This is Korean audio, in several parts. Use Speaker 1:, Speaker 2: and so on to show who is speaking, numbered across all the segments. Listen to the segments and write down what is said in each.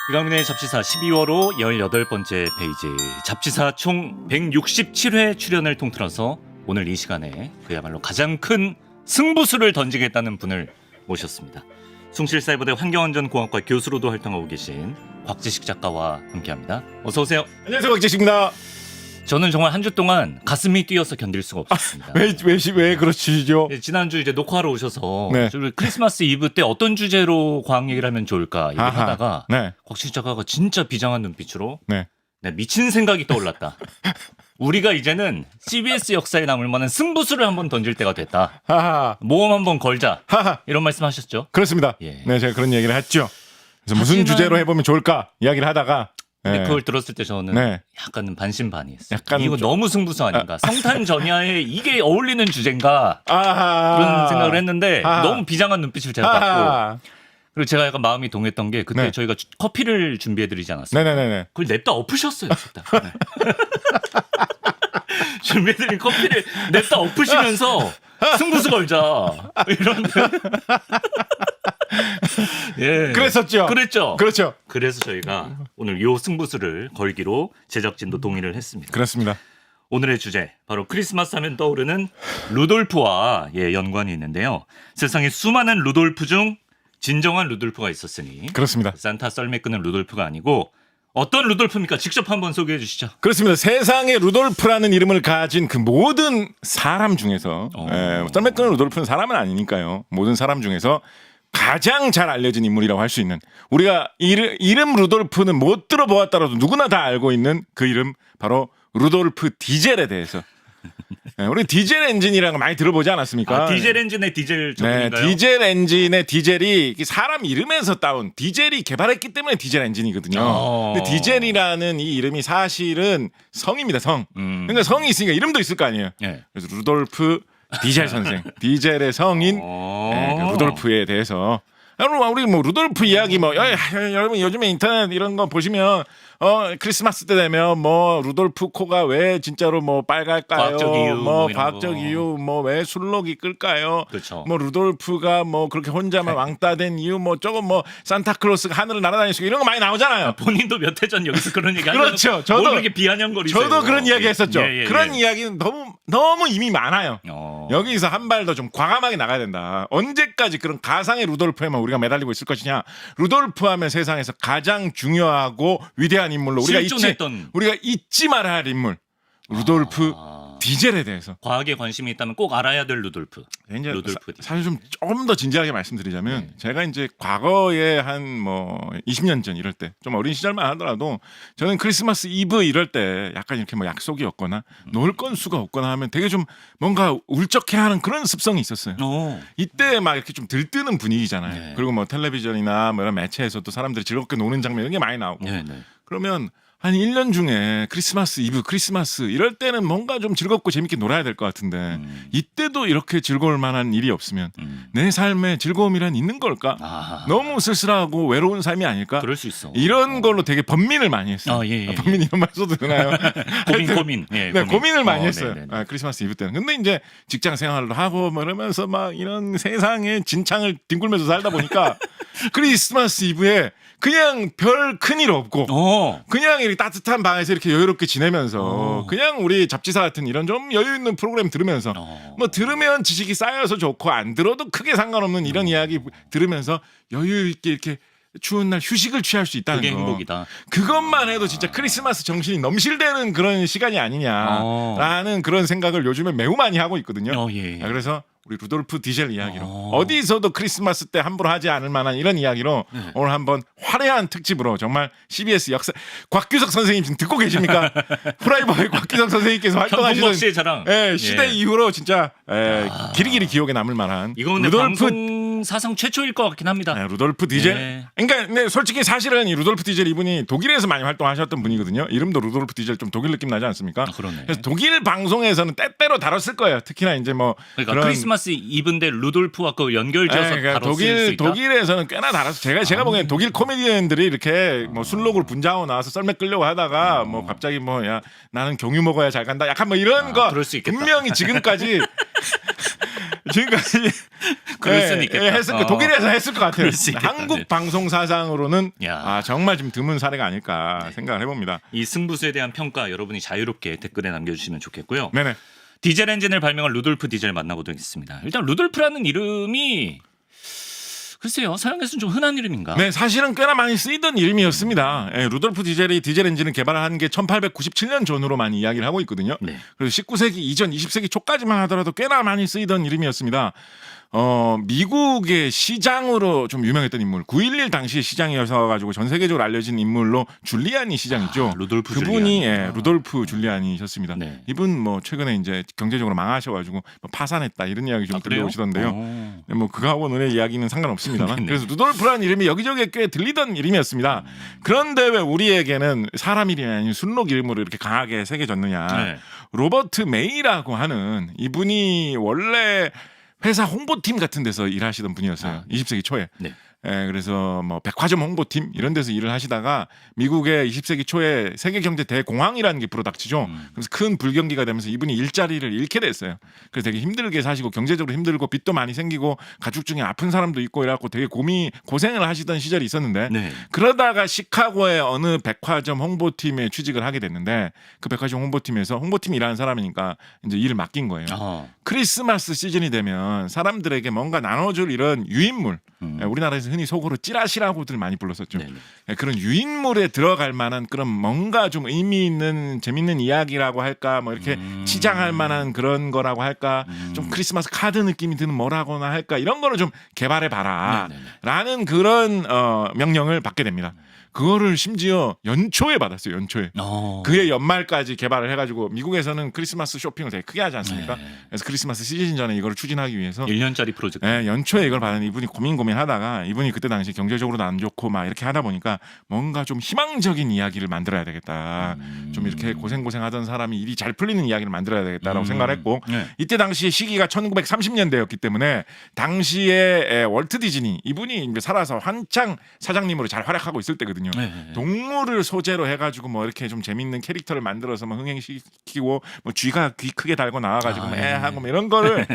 Speaker 1: 이강민의 잡지사 12월호 18번째 페이지. 잡지사 총 167회 출연을 통틀어서 오늘 이 시간에 그야말로 가장 큰 승부수를 던지겠다는 분을 모셨습니다. 숭실사이버대 환경안전공학과 교수로도 활동하고 계신 곽지식 작가와 함께합니다. 어서 오세요.
Speaker 2: 안녕하세요, 곽지식입니다.
Speaker 1: 저는 정말 한 주 동안 가슴이 뛰어서 견딜 수가 없었습니다.
Speaker 2: 왜 그러시죠?
Speaker 1: 네, 지난주 이제 녹화하러 오셔서
Speaker 2: 네.
Speaker 1: 크리스마스 이브 때 어떤 주제로 과학 얘기를 하면 좋을까 얘기하다가
Speaker 2: 네.
Speaker 1: 곽지식 작가가 진짜 비장한 눈빛으로
Speaker 2: 네.
Speaker 1: 네, 미친 생각이 떠올랐다. 우리가 이제는 CBS 역사에 남을 만한 승부수를 한번 던질 때가 됐다.
Speaker 2: 하하.
Speaker 1: 모험 한번 걸자.
Speaker 2: 하하.
Speaker 1: 이런 말씀하셨죠?
Speaker 2: 그렇습니다.
Speaker 1: 예.
Speaker 2: 네, 제가 그런 얘기를 했죠. 그래서 무슨
Speaker 1: 하지만-
Speaker 2: 주제로 해보면 좋을까 이야기를 하다가
Speaker 1: 근데
Speaker 2: 네.
Speaker 1: 그걸 들었을 때 저는
Speaker 2: 네.
Speaker 1: 약간 반신반의했어요.
Speaker 2: 약간
Speaker 1: 이거
Speaker 2: 좀-
Speaker 1: 너무 승부수 아닌가? 성탄 전야에 이게 어울리는 주제인가?
Speaker 2: 아하.
Speaker 1: 그런 생각을 했는데
Speaker 2: 아하.
Speaker 1: 너무 비장한 눈빛을 제가 받고
Speaker 2: 아하.
Speaker 1: 그리고 제가 약간 마음이 동했던 게 그때
Speaker 2: 네.
Speaker 1: 저희가 커피를 준비해드리지 않았어요?
Speaker 2: 네네네네.
Speaker 1: 그걸 냅다 엎으셨어요, 진짜. 네. 준비해드린 커피를 냅다 엎으시면서 승부수 걸자. 이런데. 예.
Speaker 2: 그랬었죠.
Speaker 1: 그랬죠.
Speaker 2: 그렇죠.
Speaker 1: 그래서 저희가 오늘 요 승부수를 걸기로 제작진도 동의를 했습니다.
Speaker 2: 그렇습니다.
Speaker 1: 오늘의 주제 바로 크리스마스 하면 떠오르는 루돌프와 연관이 있는데요. 세상에 수많은 루돌프 중 진정한 루돌프가 있었으니
Speaker 2: 그렇습니다.
Speaker 1: 산타 썰매 끄는 루돌프가 아니고 어떤 루돌프입니까? 직접 한번 소개해 주시죠.
Speaker 2: 그렇습니다. 세상에 루돌프라는 이름을 가진 그 모든 사람 중에서 썰매끄는 루돌프는 사람은 아니니까요. 모든 사람 중에서 가장 잘 알려진 인물이라고 할 수 있는 우리가 이름 루돌프는 못 들어보았더라도 누구나 다 알고 있는 그 이름 바로 루돌프 디젤에 대해서 우리 디젤 엔진이라는 거 많이 들어보지 않았습니까?
Speaker 1: 디젤 엔진의 디젤
Speaker 2: 네,
Speaker 1: 적군인가요?
Speaker 2: 디젤 엔진의 디젤이 사람 이름에서 따온 디젤이 개발했기 때문에 디젤 엔진이거든요. 근데 디젤이라는 이 이름이 사실은 성입니다. 성. 그러니까 성이 있으니까 이름도 있을 거 아니에요.
Speaker 1: 네.
Speaker 2: 그래서 루돌프 디젤 선생, 디젤의 성인 그 루돌프에 대해서 우리 뭐 루돌프 이야기 여러분 요즘에 인터넷 이런 거 보시면 크리스마스 때 되면 뭐 루돌프 코가 왜 진짜로 뭐 빨갈까요?
Speaker 1: 과학적 이유, 뭐 이런
Speaker 2: 과학적
Speaker 1: 거.
Speaker 2: 이유 뭐 왜 술록이 끌까요?
Speaker 1: 그렇죠.
Speaker 2: 뭐 루돌프가 뭐 그렇게 혼자만 왕따 된 이유 뭐 조금 뭐 산타클로스가 하늘을 날아다닐 수 있고 이런 거 많이 나오잖아요.
Speaker 1: 본인도 몇 해 전 여기서 그런 얘기 하셨죠.
Speaker 2: 그렇죠. 저도
Speaker 1: 그렇게 비아냥거리세요.
Speaker 2: 저도 그런 이야기 했었죠.
Speaker 1: 예, 예,
Speaker 2: 그런
Speaker 1: 예.
Speaker 2: 이야기는 너무 이미 많아요.
Speaker 1: 어.
Speaker 2: 여기서 한 발 더 좀 과감하게 나가야 된다. 언제까지 그런 가상의 루돌프에만 우리가 매달리고 있을 것이냐. 루돌프 하면 세상에서 가장 중요하고 위대한 인물로
Speaker 1: 실존했던.
Speaker 2: 우리가 잊지 말아야 할 인물. 루돌프 디젤에 대해서.
Speaker 1: 과학에 관심이 있다면 꼭 알아야 될 루돌프.
Speaker 2: 이제
Speaker 1: 루돌프 디젤.
Speaker 2: 사실 좀 조금 더 진지하게 말씀드리자면 제가 이제 과거에 한 뭐 20년 전 이럴 때 좀 어린 시절만 하더라도 저는 크리스마스 이브 이럴 때 약간 이렇게 뭐 약속이 없거나 놀 건수가 없거나 하면 되게 좀 뭔가 울적해하는 그런 습성이 있었어요. 이때 막 이렇게 좀 들뜨는 분위기잖아요.
Speaker 1: 네.
Speaker 2: 그리고 뭐 텔레비전이나 뭐 이런 매체에서도 사람들이 즐겁게 노는 장면 이런 게 많이 나오고
Speaker 1: 네, 네.
Speaker 2: 그러면 한 1년 중에 크리스마스 이브, 크리스마스 이럴 때는 뭔가 좀 즐겁고 재밌게 놀아야 될 것 같은데 이때도 이렇게 즐거울 만한 일이 없으면 내 삶에 즐거움이란 있는 걸까?
Speaker 1: 아.
Speaker 2: 너무 쓸쓸하고 외로운 삶이 아닐까?
Speaker 1: 그럴 수 있어.
Speaker 2: 이런 걸로 되게 번민을 많이 했어요.
Speaker 1: 예.
Speaker 2: 번민 이런 말 써도 되나요?
Speaker 1: 고민. 예,
Speaker 2: 네, 고민을 많이 했어요.
Speaker 1: 네, 네.
Speaker 2: 크리스마스 이브 때는. 근데 이제 직장 생활도 하고 뭐 이러면서 막 이런 세상에 진창을 뒹굴면서 살다 보니까 크리스마스 이브에 그냥 별 큰일 없고 그냥 이렇게 따뜻한 방에서 이렇게 여유롭게 지내면서 그냥 우리 잡지사 같은 이런 좀 여유 있는 프로그램 들으면서 뭐 들으면 지식이 쌓여서 좋고 안 들어도 크게 상관없는 이런 이야기 들으면서 여유 있게 이렇게 추운 날 휴식을 취할 수 있다는
Speaker 1: 그게
Speaker 2: 거.
Speaker 1: 행복이다.
Speaker 2: 그것만 해도 진짜 크리스마스 정신이 넘실대는 그런 시간이 아니냐라는 그런 생각을 요즘에 매우 많이 하고 있거든요.
Speaker 1: 예.
Speaker 2: 그래서 우리 루돌프 디젤 이야기로 어디서도 크리스마스 때 함부로 하지 않을 만한 이런 이야기로 오늘 한번 화려한 특집으로 정말 CBS 역사 곽규석 선생님 지금 듣고 계십니까? 프라이버의 곽규석 선생님께서 활동하시던
Speaker 1: 현봉박 씨의 자랑.
Speaker 2: 시대 이후로 진짜 길이길이 기억에 남을 만한
Speaker 1: 이건 근데 방송 사상 최초일 것 같긴 합니다.
Speaker 2: 루돌프 디젤.
Speaker 1: 네.
Speaker 2: 그러니까 근데 솔직히 사실은 이 루돌프 디젤 이분이 독일에서 많이 활동하셨던 분이거든요. 이름도 루돌프 디젤 좀 독일 느낌 나지 않습니까?
Speaker 1: 그러네.
Speaker 2: 그래서 독일 방송에서는 때때로 다뤘을 거예요. 특히나 이제 뭐
Speaker 1: 그러니까
Speaker 2: 그런
Speaker 1: 크리스마스 이브인데 루돌프와 그 연결지어서
Speaker 2: 그러니까
Speaker 1: 다뤘을 수 있다.
Speaker 2: 독일에서는 꽤나 달았어. 제가 보기엔 독일 코미디언들이 이렇게 뭐 술록을 분장하고 나와서 썰매 끌려고 하다가 뭐 갑자기 뭐 야 나는 경유 먹어야 잘 간다. 약간 뭐 이런 거
Speaker 1: 그럴 수 있겠다.
Speaker 2: 분명히 지금까지 지금까지
Speaker 1: 그럴 수는 있겠다.
Speaker 2: 했을 거 독일에서 했을 것 같아요.
Speaker 1: 그럴 수 있겠다.
Speaker 2: 한국
Speaker 1: 네.
Speaker 2: 방송 사상으로는
Speaker 1: 야.
Speaker 2: 정말 좀 드문 사례가 아닐까
Speaker 1: 네.
Speaker 2: 생각을 해봅니다.
Speaker 1: 이 승부수에 대한 평가 여러분이 자유롭게 댓글에 남겨주시면 좋겠고요.
Speaker 2: 네네.
Speaker 1: 디젤 엔진을 발명한 루돌프 디젤 만나보도록 하겠습니다. 일단 루돌프라는 이름이 글쎄요, 서양에서는 좀 흔한 이름인가?
Speaker 2: 네, 사실은 꽤나 많이 쓰이던 이름이었습니다. 루돌프 디젤이 디젤 엔진을 개발한 게 1897년 전후로 많이 이야기를 하고 있거든요.
Speaker 1: 네.
Speaker 2: 그래서 19세기 이전 20세기 초까지만 하더라도 꽤나 많이 쓰이던 이름이었습니다. 미국의 시장으로 좀 유명했던 인물, 9.11 당시 시장이어서 가지고 전 세계적으로 알려진 인물로 줄리아니 시장 있죠.
Speaker 1: 루돌프
Speaker 2: 그분이
Speaker 1: 줄리아니.
Speaker 2: 루돌프 줄리아니셨습니다.
Speaker 1: 네.
Speaker 2: 이분 뭐 최근에 이제 경제적으로 망하셔가지고 뭐 파산했다 이런 이야기 좀
Speaker 1: 그래요?
Speaker 2: 들려오시던데요.
Speaker 1: 오.
Speaker 2: 네, 뭐 그거하고 오늘의 이야기는 상관없습니다만
Speaker 1: 네네.
Speaker 2: 그래서 루돌프라는 이름이 여기저기에 꽤 들리던 이름이었습니다. 그런데 왜 우리에게는 사람 이름이 아닌 순록 이름으로 이렇게 강하게 새겨졌느냐.
Speaker 1: 네.
Speaker 2: 로버트 메이라고 하는 이분이 원래 회사 홍보팀 같은 데서 일하시던 분이었어요. 20세기 초에.
Speaker 1: 네.
Speaker 2: 그래서 뭐 백화점 홍보팀 이런 데서 일을 하시다가 미국의 20세기 초에 세계 경제 대공황이라는 게 불어닥치죠. 그래서 큰 불경기가 되면서 이분이 일자리를 잃게 됐어요. 그래서 되게 힘들게 사시고 경제적으로 힘들고 빚도 많이 생기고 가족 중에 아픈 사람도 있고 이래갖고 되게 고생을 하시던 시절이 있었는데
Speaker 1: 네.
Speaker 2: 그러다가 시카고의 어느 백화점 홍보팀에 취직을 하게 됐는데 그 백화점 홍보팀에서 홍보팀 일하는 사람이니까 이제 일을 맡긴 거예요. 크리스마스 시즌이 되면 사람들에게 뭔가 나눠줄 이런 유인물, 우리나라에서 흔히 속어로 찌라시라고들 많이 불렀었죠.
Speaker 1: 네네.
Speaker 2: 그런 유인물에 들어갈 만한 그런 뭔가 좀 의미 있는 재밌는 이야기라고 할까, 뭐 이렇게 치장할 만한 그런 거라고 할까, 좀 크리스마스 카드 느낌이 드는 뭐라고나 할까 이런 거를 좀 개발해 봐라라는 그런 명령을 받게 됩니다. 그거를 심지어 연초에 받았어요. 연초에. 그해 연말까지 개발을 해가지고 미국에서는 크리스마스 쇼핑을 되게 크게 하지 않습니까?
Speaker 1: 네.
Speaker 2: 그래서 크리스마스 시즌 전에 이거를 추진하기 위해서
Speaker 1: 1년짜리 프로젝트.
Speaker 2: 연초에 이걸 받은 이분이 고민하다가 이분이 그때 당시 경제적으로도 안 좋고 막 이렇게 하다 보니까 뭔가 좀 희망적인 이야기를 만들어야 되겠다. 좀 이렇게 고생하던 사람이 일이 잘 풀리는 이야기를 만들어야 되겠다라고 생각을 했고
Speaker 1: 네.
Speaker 2: 이때 당시 시기가 1930년대였기 때문에 당시에 월트 디즈니 이분이 이제 살아서 한창 사장님으로 잘 활약하고 있을 때거든요.
Speaker 1: 네.
Speaker 2: 동물을 소재로 해가지고 뭐 이렇게 좀 재밌는 캐릭터를 만들어서 뭐 흥행시키고 뭐 쥐가 귀 크게 달고 나와가지고 뭐 하고 뭐 이런 거를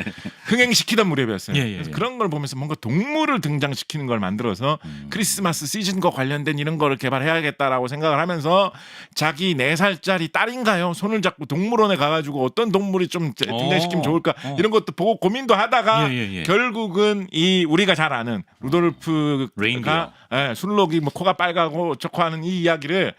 Speaker 2: 흥행시키던 무렵이었어요. 그래서 그런 걸 보면서 뭔가 동물을 등장시키는 걸 만들어서 크리스마스 시즌과 관련된 이런 거를 개발해야겠다라고 생각을 하면서 자기 4살짜리 딸인가요? 손을 잡고 동물원에 가가지고 어떤 동물이 좀 등장시키면 좋을까 이런 것도 보고 고민도 하다가 결국은 이 우리가 잘 아는 루돌프가
Speaker 1: 레인디어.
Speaker 2: 술록이 뭐 코가 빨가고 저코 하는 이 이야기를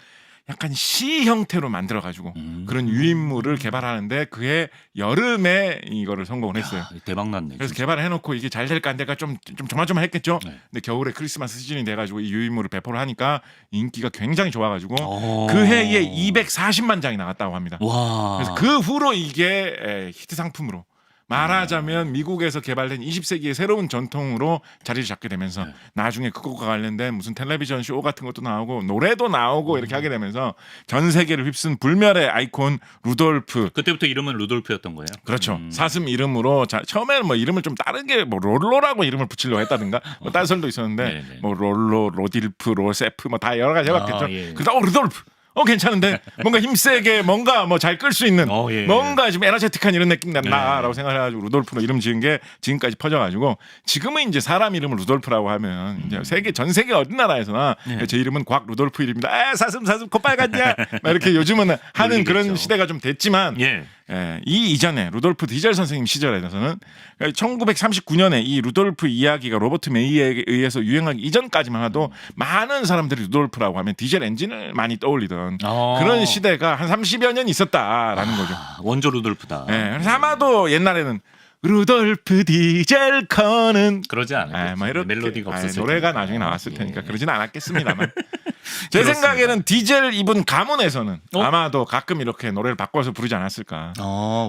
Speaker 2: 약간 시 형태로 만들어가지고 그런 유인물을 개발하는데 그해 여름에 이거를 성공을 했어요.
Speaker 1: 야, 대박 났네.
Speaker 2: 그래서 개발을 해놓고 이게 잘 될까 안 될까 좀 조마조마했겠죠. 근데 겨울에 크리스마스 시즌이 돼가지고 이 유인물을 배포를 하니까 인기가 굉장히 좋아가지고 그 해에 240만 장이 나갔다고 합니다.
Speaker 1: 와.
Speaker 2: 그래서 그 후로 이게 히트 상품으로 말하자면 미국에서 개발된 20세기의 새로운 전통으로 자리를 잡게 되면서 나중에 그것과 관련된 무슨 텔레비전 쇼 같은 것도 나오고 노래도 나오고 이렇게 하게 되면서 전 세계를 휩쓴 불멸의 아이콘 루돌프.
Speaker 1: 그때부터 이름은 루돌프였던 거예요.
Speaker 2: 그렇죠. 사슴 이름으로 처음에는 뭐 이름을 좀 다르게 뭐 롤로라고 이름을 붙이려고 했다든가 뭐 딴 설도 있었는데 뭐 롤로, 로딜프, 로세프 뭐 다 여러 가지 해봤겠죠. 그러다 루돌프. 괜찮은데 뭔가 힘세게 뭔가 뭐 잘 끌 수 있는 뭔가 좀 에너제틱한 이런 느낌 난다라고 생각해가지고 루돌프로 이름 지은 게 지금까지 퍼져가지고 지금은 이제 사람 이름을 루돌프라고 하면 이제 전 세계 어디 나라에서나 제 이름은 곽 루돌프 이름입니다. 사슴 코 빨갛냐 막 이렇게 요즘은 하는 그런 시대가 좀 됐지만 이 이전에 루돌프 디젤 선생님 시절에서는 1939년에 이 루돌프 이야기가 로버트 메이에 의해서 유행하기 이전까지만 해도 많은 사람들이 루돌프라고 하면 디젤 엔진을 많이 떠올리던 그런 시대가 한 30여 년 있었다라는 거죠.
Speaker 1: 원조 루돌프다.
Speaker 2: 그래서 아마도 옛날에는 루돌프 디젤 커는
Speaker 1: 그러지 않아요.
Speaker 2: 뭐 이렇게
Speaker 1: 멜로디가 없었을
Speaker 2: 노래가
Speaker 1: 테니까.
Speaker 2: 나중에 나왔을 테니까 그러진 않았겠습니다만 제 생각에는 디젤 입은 가문에서는 아마도 가끔 이렇게 노래를 바꿔서 부르지 않았을까.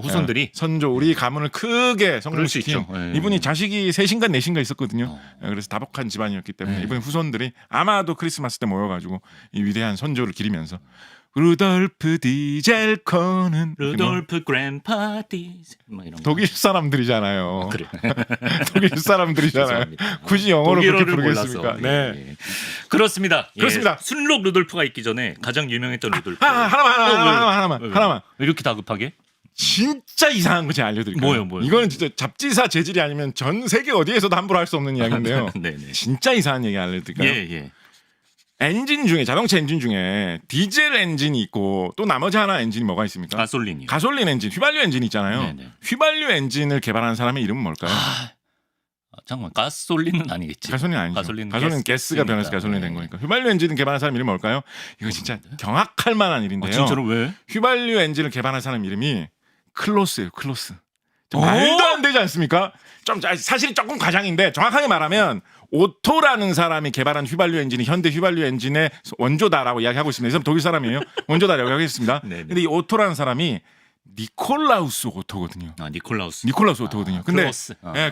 Speaker 1: 후손들이
Speaker 2: 선조 우리 가문을 크게 성공시킨 이분이 자식이 3인가 4인가 있었거든요. 그래서 다복한 집안이었기 때문에 이분 후손들이 아마도 크리스마스 때 모여가지고 이 위대한 선조를 기리면서 루돌프 디젤 커는
Speaker 1: 루돌프 그랜파 디젤 뭐 이런
Speaker 2: 독일 사람들이잖아요.
Speaker 1: 그래.
Speaker 2: 독일 사람들이잖아요. 굳이 영어로 그렇게 부르겠습니까? 네.
Speaker 1: 그렇습니다.
Speaker 2: 그렇습니다.
Speaker 1: 순록 루돌프가 있기 전에 가장 유명했던 루돌프.
Speaker 2: 하나만.
Speaker 1: 왜 이렇게 다급하게?
Speaker 2: 진짜 이상한 거 제가 알려드릴게요.
Speaker 1: 뭐요?
Speaker 2: 이거는 진짜 잡지사 재질이 아니면 전 세계 어디에서도 함부로 할 수 없는 이야기인데요.
Speaker 1: 네네.
Speaker 2: 진짜 이상한 얘기 알려드릴까요?
Speaker 1: 예.
Speaker 2: 엔진 중에 자동차 엔진 중에 디젤 엔진이 있고 또 나머지 하나 엔진이 뭐가 있습니까?
Speaker 1: 가솔린이요.
Speaker 2: 가솔린 엔진, 휘발유 엔진 있잖아요.
Speaker 1: 네네.
Speaker 2: 휘발유 엔진을 개발한 사람의 이름은 뭘까요?
Speaker 1: 잠깐만 가솔린은 아니겠지.
Speaker 2: 가솔린 아니죠. 가솔린 가스가 변해서 가솔린이 된 거니까. 휘발유 엔진을 개발한 사람 이름이 뭘까요? 이거 진짜 경악할 만한 일인데요.
Speaker 1: 진짜로 왜?
Speaker 2: 휘발유 엔진을 개발한 사람 이름이 클로스예요. 클로스. 말도 안 되지 않습니까? 좀 사실 조금 과장인데 정확하게 말하면 오토라는 사람이 개발한 휘발유 엔진이 현대 휘발유 엔진의 원조다라고 이야기하고 있습니다. 이 사람 독일 사람이에요. 원조다라고 이야기했습니다. 근데 이 오토라는 사람이 니콜라우스 오토거든요.
Speaker 1: 니콜라우스
Speaker 2: 오토거든요. 근데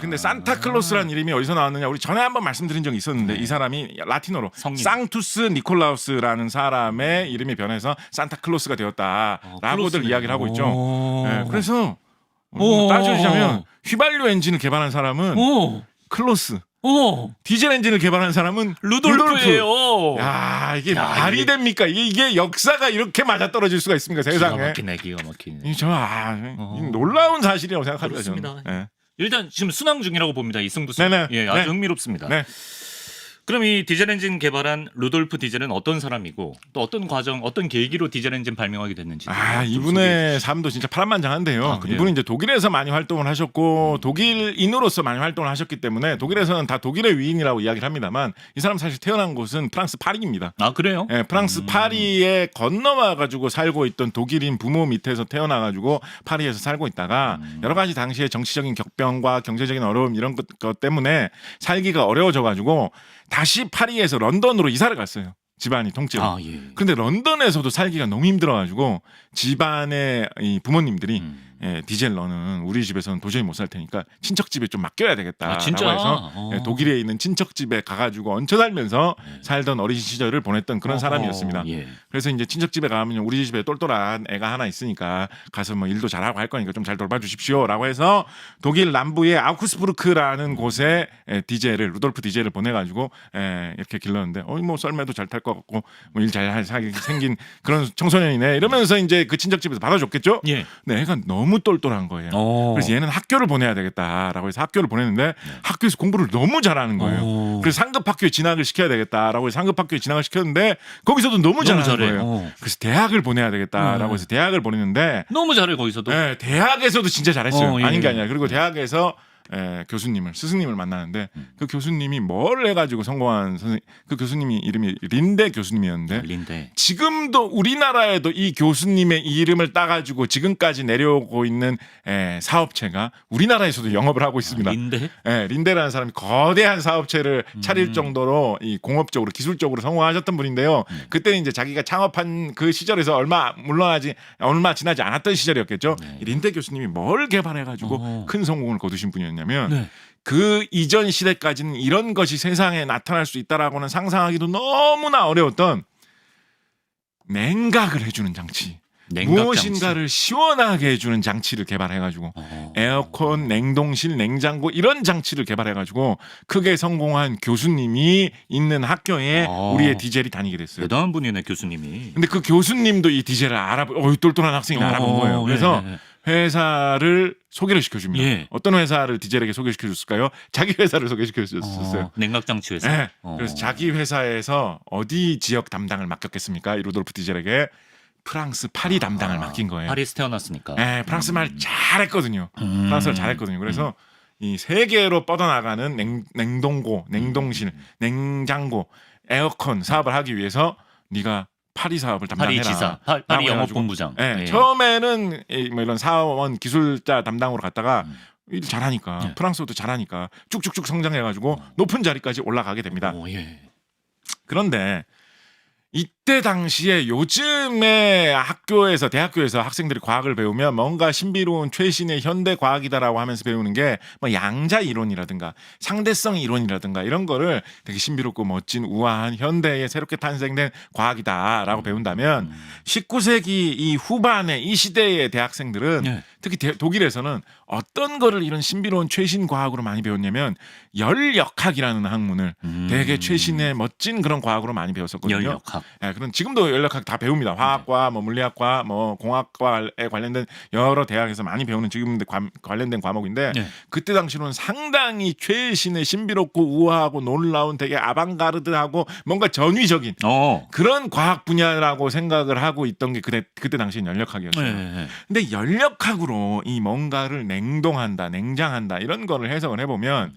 Speaker 2: 근데 산타클로스라는 이름이 어디서 나왔느냐? 우리 전에 한번 말씀드린 적이 있었는데 이 사람이 라틴어로 상투스 니콜라우스라는 사람의 이름이 변해서 산타클로스가 되었다라고들 이야기를 하고 있죠. 그래서 따져보자면 휘발유 엔진을 개발한 사람은 클로스. 디젤 엔진을 개발한 사람은
Speaker 1: 루돌프예요.
Speaker 2: 야, 이게 말이 됩니까? 이게 역사가 이렇게 맞아떨어질 수가 있습니까? 세상에.
Speaker 1: 기가 막히네.
Speaker 2: 놀라운 사실이라고 생각합니다.
Speaker 1: 그렇습니다.
Speaker 2: 저는.
Speaker 1: 일단 지금 순항 중이라고 봅니다. 이 승부수.
Speaker 2: 네네.
Speaker 1: 예, 아주 흥미롭습니다.
Speaker 2: 네.
Speaker 1: 그럼 이 디젤 엔진 개발한 루돌프 디젤은 어떤 사람이고 또 어떤 과정, 어떤 계기로 디젤 엔진 발명하게 됐는지.
Speaker 2: 이분의 삶도 진짜 파란만장한데요. 이분은 이제 독일에서 많이 활동을 하셨고 독일인으로서 많이 활동을 하셨기 때문에 독일에서는 다 독일의 위인이라고 이야기를 합니다만 이 사람 사실 태어난 곳은 프랑스 파리입니다.
Speaker 1: 그래요?
Speaker 2: 네, 프랑스 파리에 건너와 가지고 살고 있던 독일인 부모 밑에서 태어나 가지고 파리에서 살고 있다가 여러 가지 당시의 정치적인 격변과 경제적인 어려움 이런 것 때문에 살기가 어려워져 가지고 다시 파리에서 런던으로 이사를 갔어요. 집안이 통째로. 근데 런던에서도 살기가 너무 힘들어가지고 집안의 이 부모님들이 디젤 너는 우리 집에서는 도저히 못 살 테니까 친척 집에 좀 맡겨야 되겠다라고 해서 독일에 있는 친척 집에 가가지고 얹혀 살면서 살던 어린 시절을 보냈던 그런 사람이었습니다. 그래서 이제 친척 집에 가면 우리 집에 똘똘한 애가 하나 있으니까 가서 뭐 일도 잘하고 할 거니까 좀 잘 돌봐주십시오라고 해서 독일 남부의 아우크스부르크라는 곳에 루돌프 디젤을 보내가지고 이렇게 길렀는데 뭐 썰매도 잘 탈 것 같고 뭐 일 잘 생긴 그런 청소년이네 이러면서 이제 그 친척 집에서 받아줬겠죠. 네, 애가 너무 똘똘한 거예요. 그래서 얘는 학교를 보내야 되겠다라고 해서 학교를 보냈는데 학교에서 공부를 너무 잘하는 거예요. 그래서 상급 학교에 진학을 시켜야 되겠다라고 해서 상급 학교에 진학을 시켰는데 거기서도 너무 잘하는 거예요. 그래서 대학을 보내야 되겠다라고 해서 대학을 보냈는데
Speaker 1: 너무 잘해 거기서도.
Speaker 2: 네, 대학에서도 진짜 잘했어요. 아닌 게 아니라 그리고 대학에서 스승님을 만나는데 그 교수님이 뭘 해가지고 성공한 그 교수님이 이름이 린데 교수님이었는데 지금도 우리나라에도 이 교수님의 이름을 따가지고 지금까지 내려오고 있는 사업체가 우리나라에서도 영업을 하고 있습니다. 린데라는 사람이 거대한 사업체를 차릴 정도로 이 공업적으로 기술적으로 성공하셨던 분인데요. 그때는 이제 자기가 창업한 그 시절에서 얼마 지나지 않았던 시절이었겠죠. 린데 교수님이 뭘 개발해가지고 큰 성공을 거두신 분이었냐면 그 이전 시대까지는 이런 것이 세상에 나타날 수 있다라고는 상상하기도 너무나 어려웠던 냉각을 해주는 장치. 무엇인가를 시원하게 해주는 장치를 개발해가지고 에어컨, 냉동실, 냉장고 이런 장치를 개발해가지고 크게 성공한 교수님이 있는 학교에 우리의 디젤이 다니게 됐어요.
Speaker 1: 대단한 분이네 교수님이.
Speaker 2: 근데 그 교수님도 이 디젤을 똘똘한 학생이 알아본 거예요. 그래서 회사를 소개를 시켜줍니다. 어떤 회사를 디젤에게 소개시켜줬을까요? 자기 회사를 소개시켜줬었어요.
Speaker 1: 냉각장치 회사.
Speaker 2: 그래서 자기 회사에서 어디 지역 담당을 맡겼겠습니까? 이 루돌프 디젤에게 프랑스 파리 담당을 맡긴 거예요.
Speaker 1: 파리에서 태어났으니까.
Speaker 2: 프랑스 말 잘했거든요. 프랑스를 잘했거든요. 그래서 이 세계로 뻗어나가는 냉동고, 냉동실, 냉장고, 에어컨 사업을 하기 위해서 네가 파리 사업을 담당해라.
Speaker 1: 파리 지사, 파리 영업본부장.
Speaker 2: 처음에는 뭐 이런 사원 기술자 담당으로 갔다가 일 잘하니까 프랑스어도 잘하니까 쭉쭉쭉 성장해가지고 높은 자리까지 올라가게 됩니다. 그런데 이때 당시에 요즘에 대학교에서 학생들이 과학을 배우면 뭔가 신비로운 최신의 현대 과학이다라고 하면서 배우는 게 뭐 양자 이론이라든가 상대성 이론이라든가 이런 거를 되게 신비롭고 멋진 우아한 현대에 새롭게 탄생된 과학이다라고 배운다면 19세기 이 후반에 이 시대의 대학생들은 특히 독일에서는 어떤 거를 이런 신비로운 최신 과학으로 많이 배웠냐면 열역학이라는 학문을 되게 최신의 멋진 그런 과학으로 많이 배웠었거든요.
Speaker 1: 열역학.
Speaker 2: 그런 지금도 연력학 다 배웁니다. 화학과, 뭐 물리학과, 뭐 공학과에 관련된 여러 대학에서 많이 배우는 지금 관련된 과목인데
Speaker 1: 네.
Speaker 2: 그때 당시로는 상당히 최신의 신비롭고 우아하고 놀라운 되게 아방가르드하고 뭔가 전위적인 그런 과학 분야라고 생각을 하고 있던 게 그때 당시엔 연력학이었어요.
Speaker 1: 네.
Speaker 2: 근데 연력학으로 이 뭔가를 냉동한다, 냉장한다 이런 거를 해석을 해보면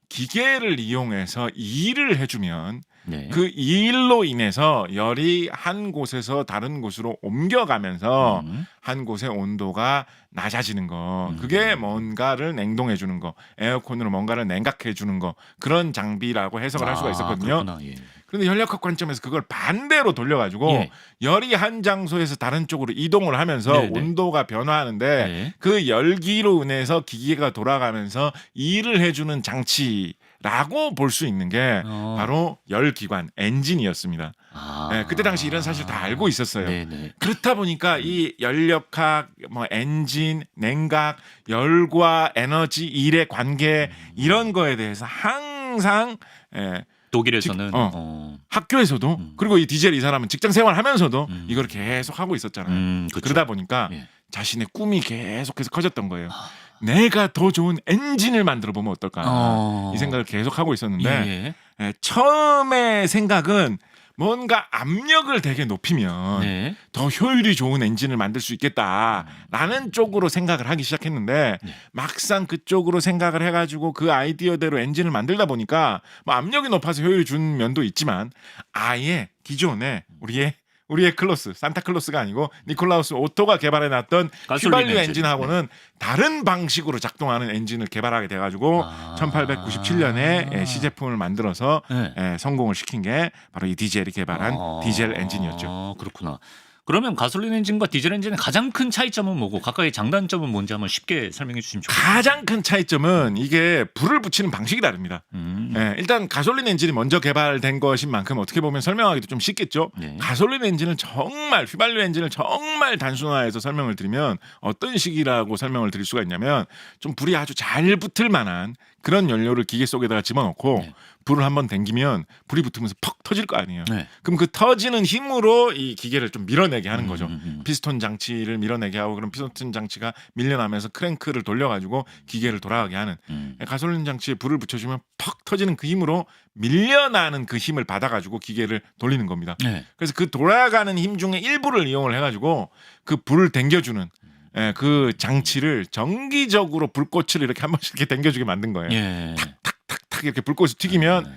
Speaker 2: 기계를 이용해서 일을 해주면
Speaker 1: 네.
Speaker 2: 그 일로 인해서 열이 한 곳에서 다른 곳으로 옮겨가면서 한 곳의 온도가 낮아지는 거 그게 뭔가를 냉동해 주는 거 에어컨으로 뭔가를 냉각해 주는 거 그런 장비라고 해석을 할 수가 있었거든요.
Speaker 1: 예.
Speaker 2: 그런데 연력학 관점에서 그걸 반대로 돌려가지고
Speaker 1: 예.
Speaker 2: 열이 한 장소에서 다른 쪽으로 이동을 하면서
Speaker 1: 네네.
Speaker 2: 온도가 변화하는데
Speaker 1: 네.
Speaker 2: 그 열기로 인해서 기계가 돌아가면서 일을 해주는 장치라고 볼 수 있는 게 바로 열기관 엔진이었습니다. 네, 그때 당시 이런 사실 다 알고 있었어요.
Speaker 1: 네네.
Speaker 2: 그렇다 보니까 이 연력학, 뭐 엔진, 냉각, 열과 에너지, 일의 관계 이런 거에 대해서 항상
Speaker 1: 독일에서는
Speaker 2: 학교에서도 그리고 이 디젤 이 사람은 직장 생활하면서도 이걸 계속 하고 있었잖아요.
Speaker 1: 그렇죠.
Speaker 2: 그러다 보니까
Speaker 1: 예.
Speaker 2: 자신의 꿈이 계속해서 커졌던 거예요. 내가 더 좋은 엔진을 만들어 보면 어떨까 이 생각을 계속 하고 있었는데 처음에 생각은 뭔가 압력을 되게 높이면
Speaker 1: 네.
Speaker 2: 더 효율이 좋은 엔진을 만들 수 있겠다라는 쪽으로 생각을 하기 시작했는데 막상 그쪽으로 생각을 해가지고 그 아이디어대로 엔진을 만들다 보니까 뭐 압력이 높아서 효율이 준 면도 있지만 아예 기존에 우리의 클로스, 산타클로스가 아니고 니콜라우스 오토가 개발해놨던 휘발유 엔진하고는 다른 방식으로 작동하는 엔진을 개발하게 돼가지고 1897년에 시제품을 만들어서 성공을 시킨 게 바로 이 디젤이 개발한 디젤 엔진이었죠.
Speaker 1: 그렇구나. 그러면 가솔린 엔진과 디젤 엔진의 가장 큰 차이점은 뭐고 각각의 장단점은 뭔지 한번 쉽게 설명해 주시면 좋겠습니다.
Speaker 2: 가장 큰 차이점은 이게 불을 붙이는 방식이 다릅니다. 일단 가솔린 엔진이 먼저 개발된 것인 만큼 어떻게 보면 설명하기도 좀 쉽겠죠. 가솔린 엔진을 정말 휘발유 엔진을 정말 단순화해서 설명을 드리면 어떤 식이라고 설명을 드릴 수가 있냐면 좀 불이 아주 잘 붙을 만한 그런 연료를 기계 속에다가 집어넣고 불을 한번 당기면 불이 붙으면서 퍽 터질 거 아니에요. 그럼 그 터지는 힘으로 이 기계를 좀 밀어내게 하는 거죠. 피스톤 장치를 밀어내게 하고 그럼 피스톤 장치가 밀려나면서 크랭크를 돌려가지고 기계를 돌아가게 하는 가솔린 장치에 불을 붙여주면 퍽 터지는 그 힘으로 밀려나는 그 힘을 받아가지고 기계를 돌리는 겁니다. 그래서 그 돌아가는 힘 중에 일부를 이용을 해가지고 그 불을 당겨주는 그 장치를 정기적으로 불꽃을 이렇게 한 번씩 이렇게 당겨주게 만든 거예요. 탁탁탁탁 이렇게 불꽃을 튀기면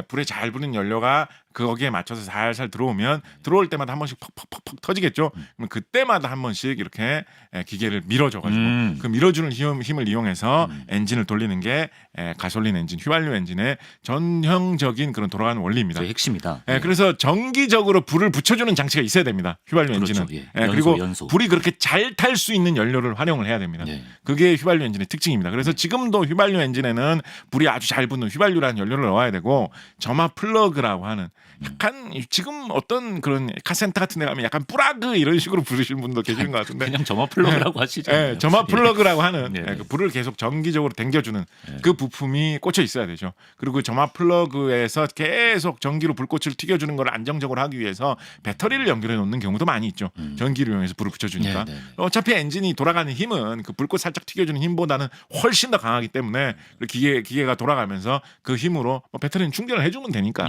Speaker 2: 불에 잘 붙는 연료가 거기에 맞춰서 살살 들어오면 들어올 때마다 한 번씩 퍽퍽퍽퍽 터지겠죠. 그럼 그때마다 한 번씩 이렇게 기계를 밀어줘가지고 그 밀어주는 힘을 이용해서 엔진을 돌리는 게 가솔린 엔진, 휘발유 엔진의 전형적인 그런 돌아가는 원리입니다.
Speaker 1: 핵심이다.
Speaker 2: 그래서 정기적으로 불을 붙여주는 장치가 있어야 됩니다. 휘발유 엔진은. 그리고 불이 그렇게 잘 탈 수 있는 연료를 활용을 해야 됩니다. 그게 휘발유 엔진의 특징입니다. 그래서 지금도 휘발유 엔진에는 불이 아주 잘 붙는 휘발유라는 연료를 넣어야 되고 점화 플러그라고 하는 약간 지금 어떤 그런 카센터 같은 데 가면 약간 뿌라그 이런 식으로 부르시는 분도 계시는 것 같은데
Speaker 1: 그냥 점화 플러그라고 하시죠.
Speaker 2: 점화 플러그라고 하는 그 불을 계속 정기적으로 당겨주는 그 부품이 꽂혀 있어야 되죠. 그리고 그 점화 플러그에서 계속 전기로 불꽃을 튀겨주는 걸 안정적으로 하기 위해서 배터리를 연결해 놓는 경우도 많이 있죠. 전기를 이용해서 불을 붙여주니까 어차피 엔진이 돌아가는 힘은 그 불꽃 살짝 튀겨주는 힘보다는 훨씬 더 강하기 때문에 기계가 돌아가면서 그 힘으로 배터리는 충전을 해주면 되니까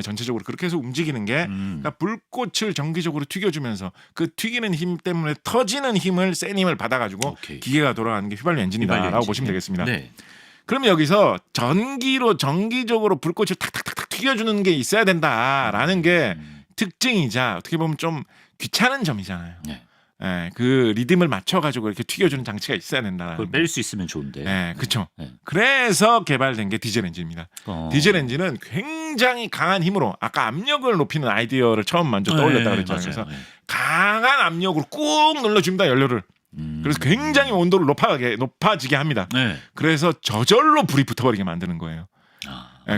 Speaker 2: 전체적으로 그렇게 해서 움직이는 게 그러니까 불꽃을 정기적으로 튀겨주면서 그 튀기는 힘 때문에 터지는 힘을 센 힘을 받아가지고 기계가 돌아가는 게 휘발유 엔진이다라고 보시면 되겠습니다. 그러면 여기서 전기로 정기적으로 불꽃을 탁탁탁탁 튀겨주는 게 있어야 된다라는 게 특징이자 어떻게 보면 좀 귀찮은 점이잖아요. 그 리듬을 맞춰가지고 이렇게 튀겨주는 장치가 있어야 된다.
Speaker 1: 그걸 뺄 수 있으면 좋은데.
Speaker 2: 그렇죠. 그래서 개발된 게 디젤 엔진입니다. 디젤 엔진은 굉장히 강한 힘으로 아까 압력을 높이는 아이디어를 처음 먼저 떠올렸다 그랬잖아요. 그래서 강한 압력으로 꾹 눌러줍니다 연료를. 그래서 굉장히 온도를 높아지게 합니다. 그래서 저절로 불이 붙어버리게 만드는 거예요.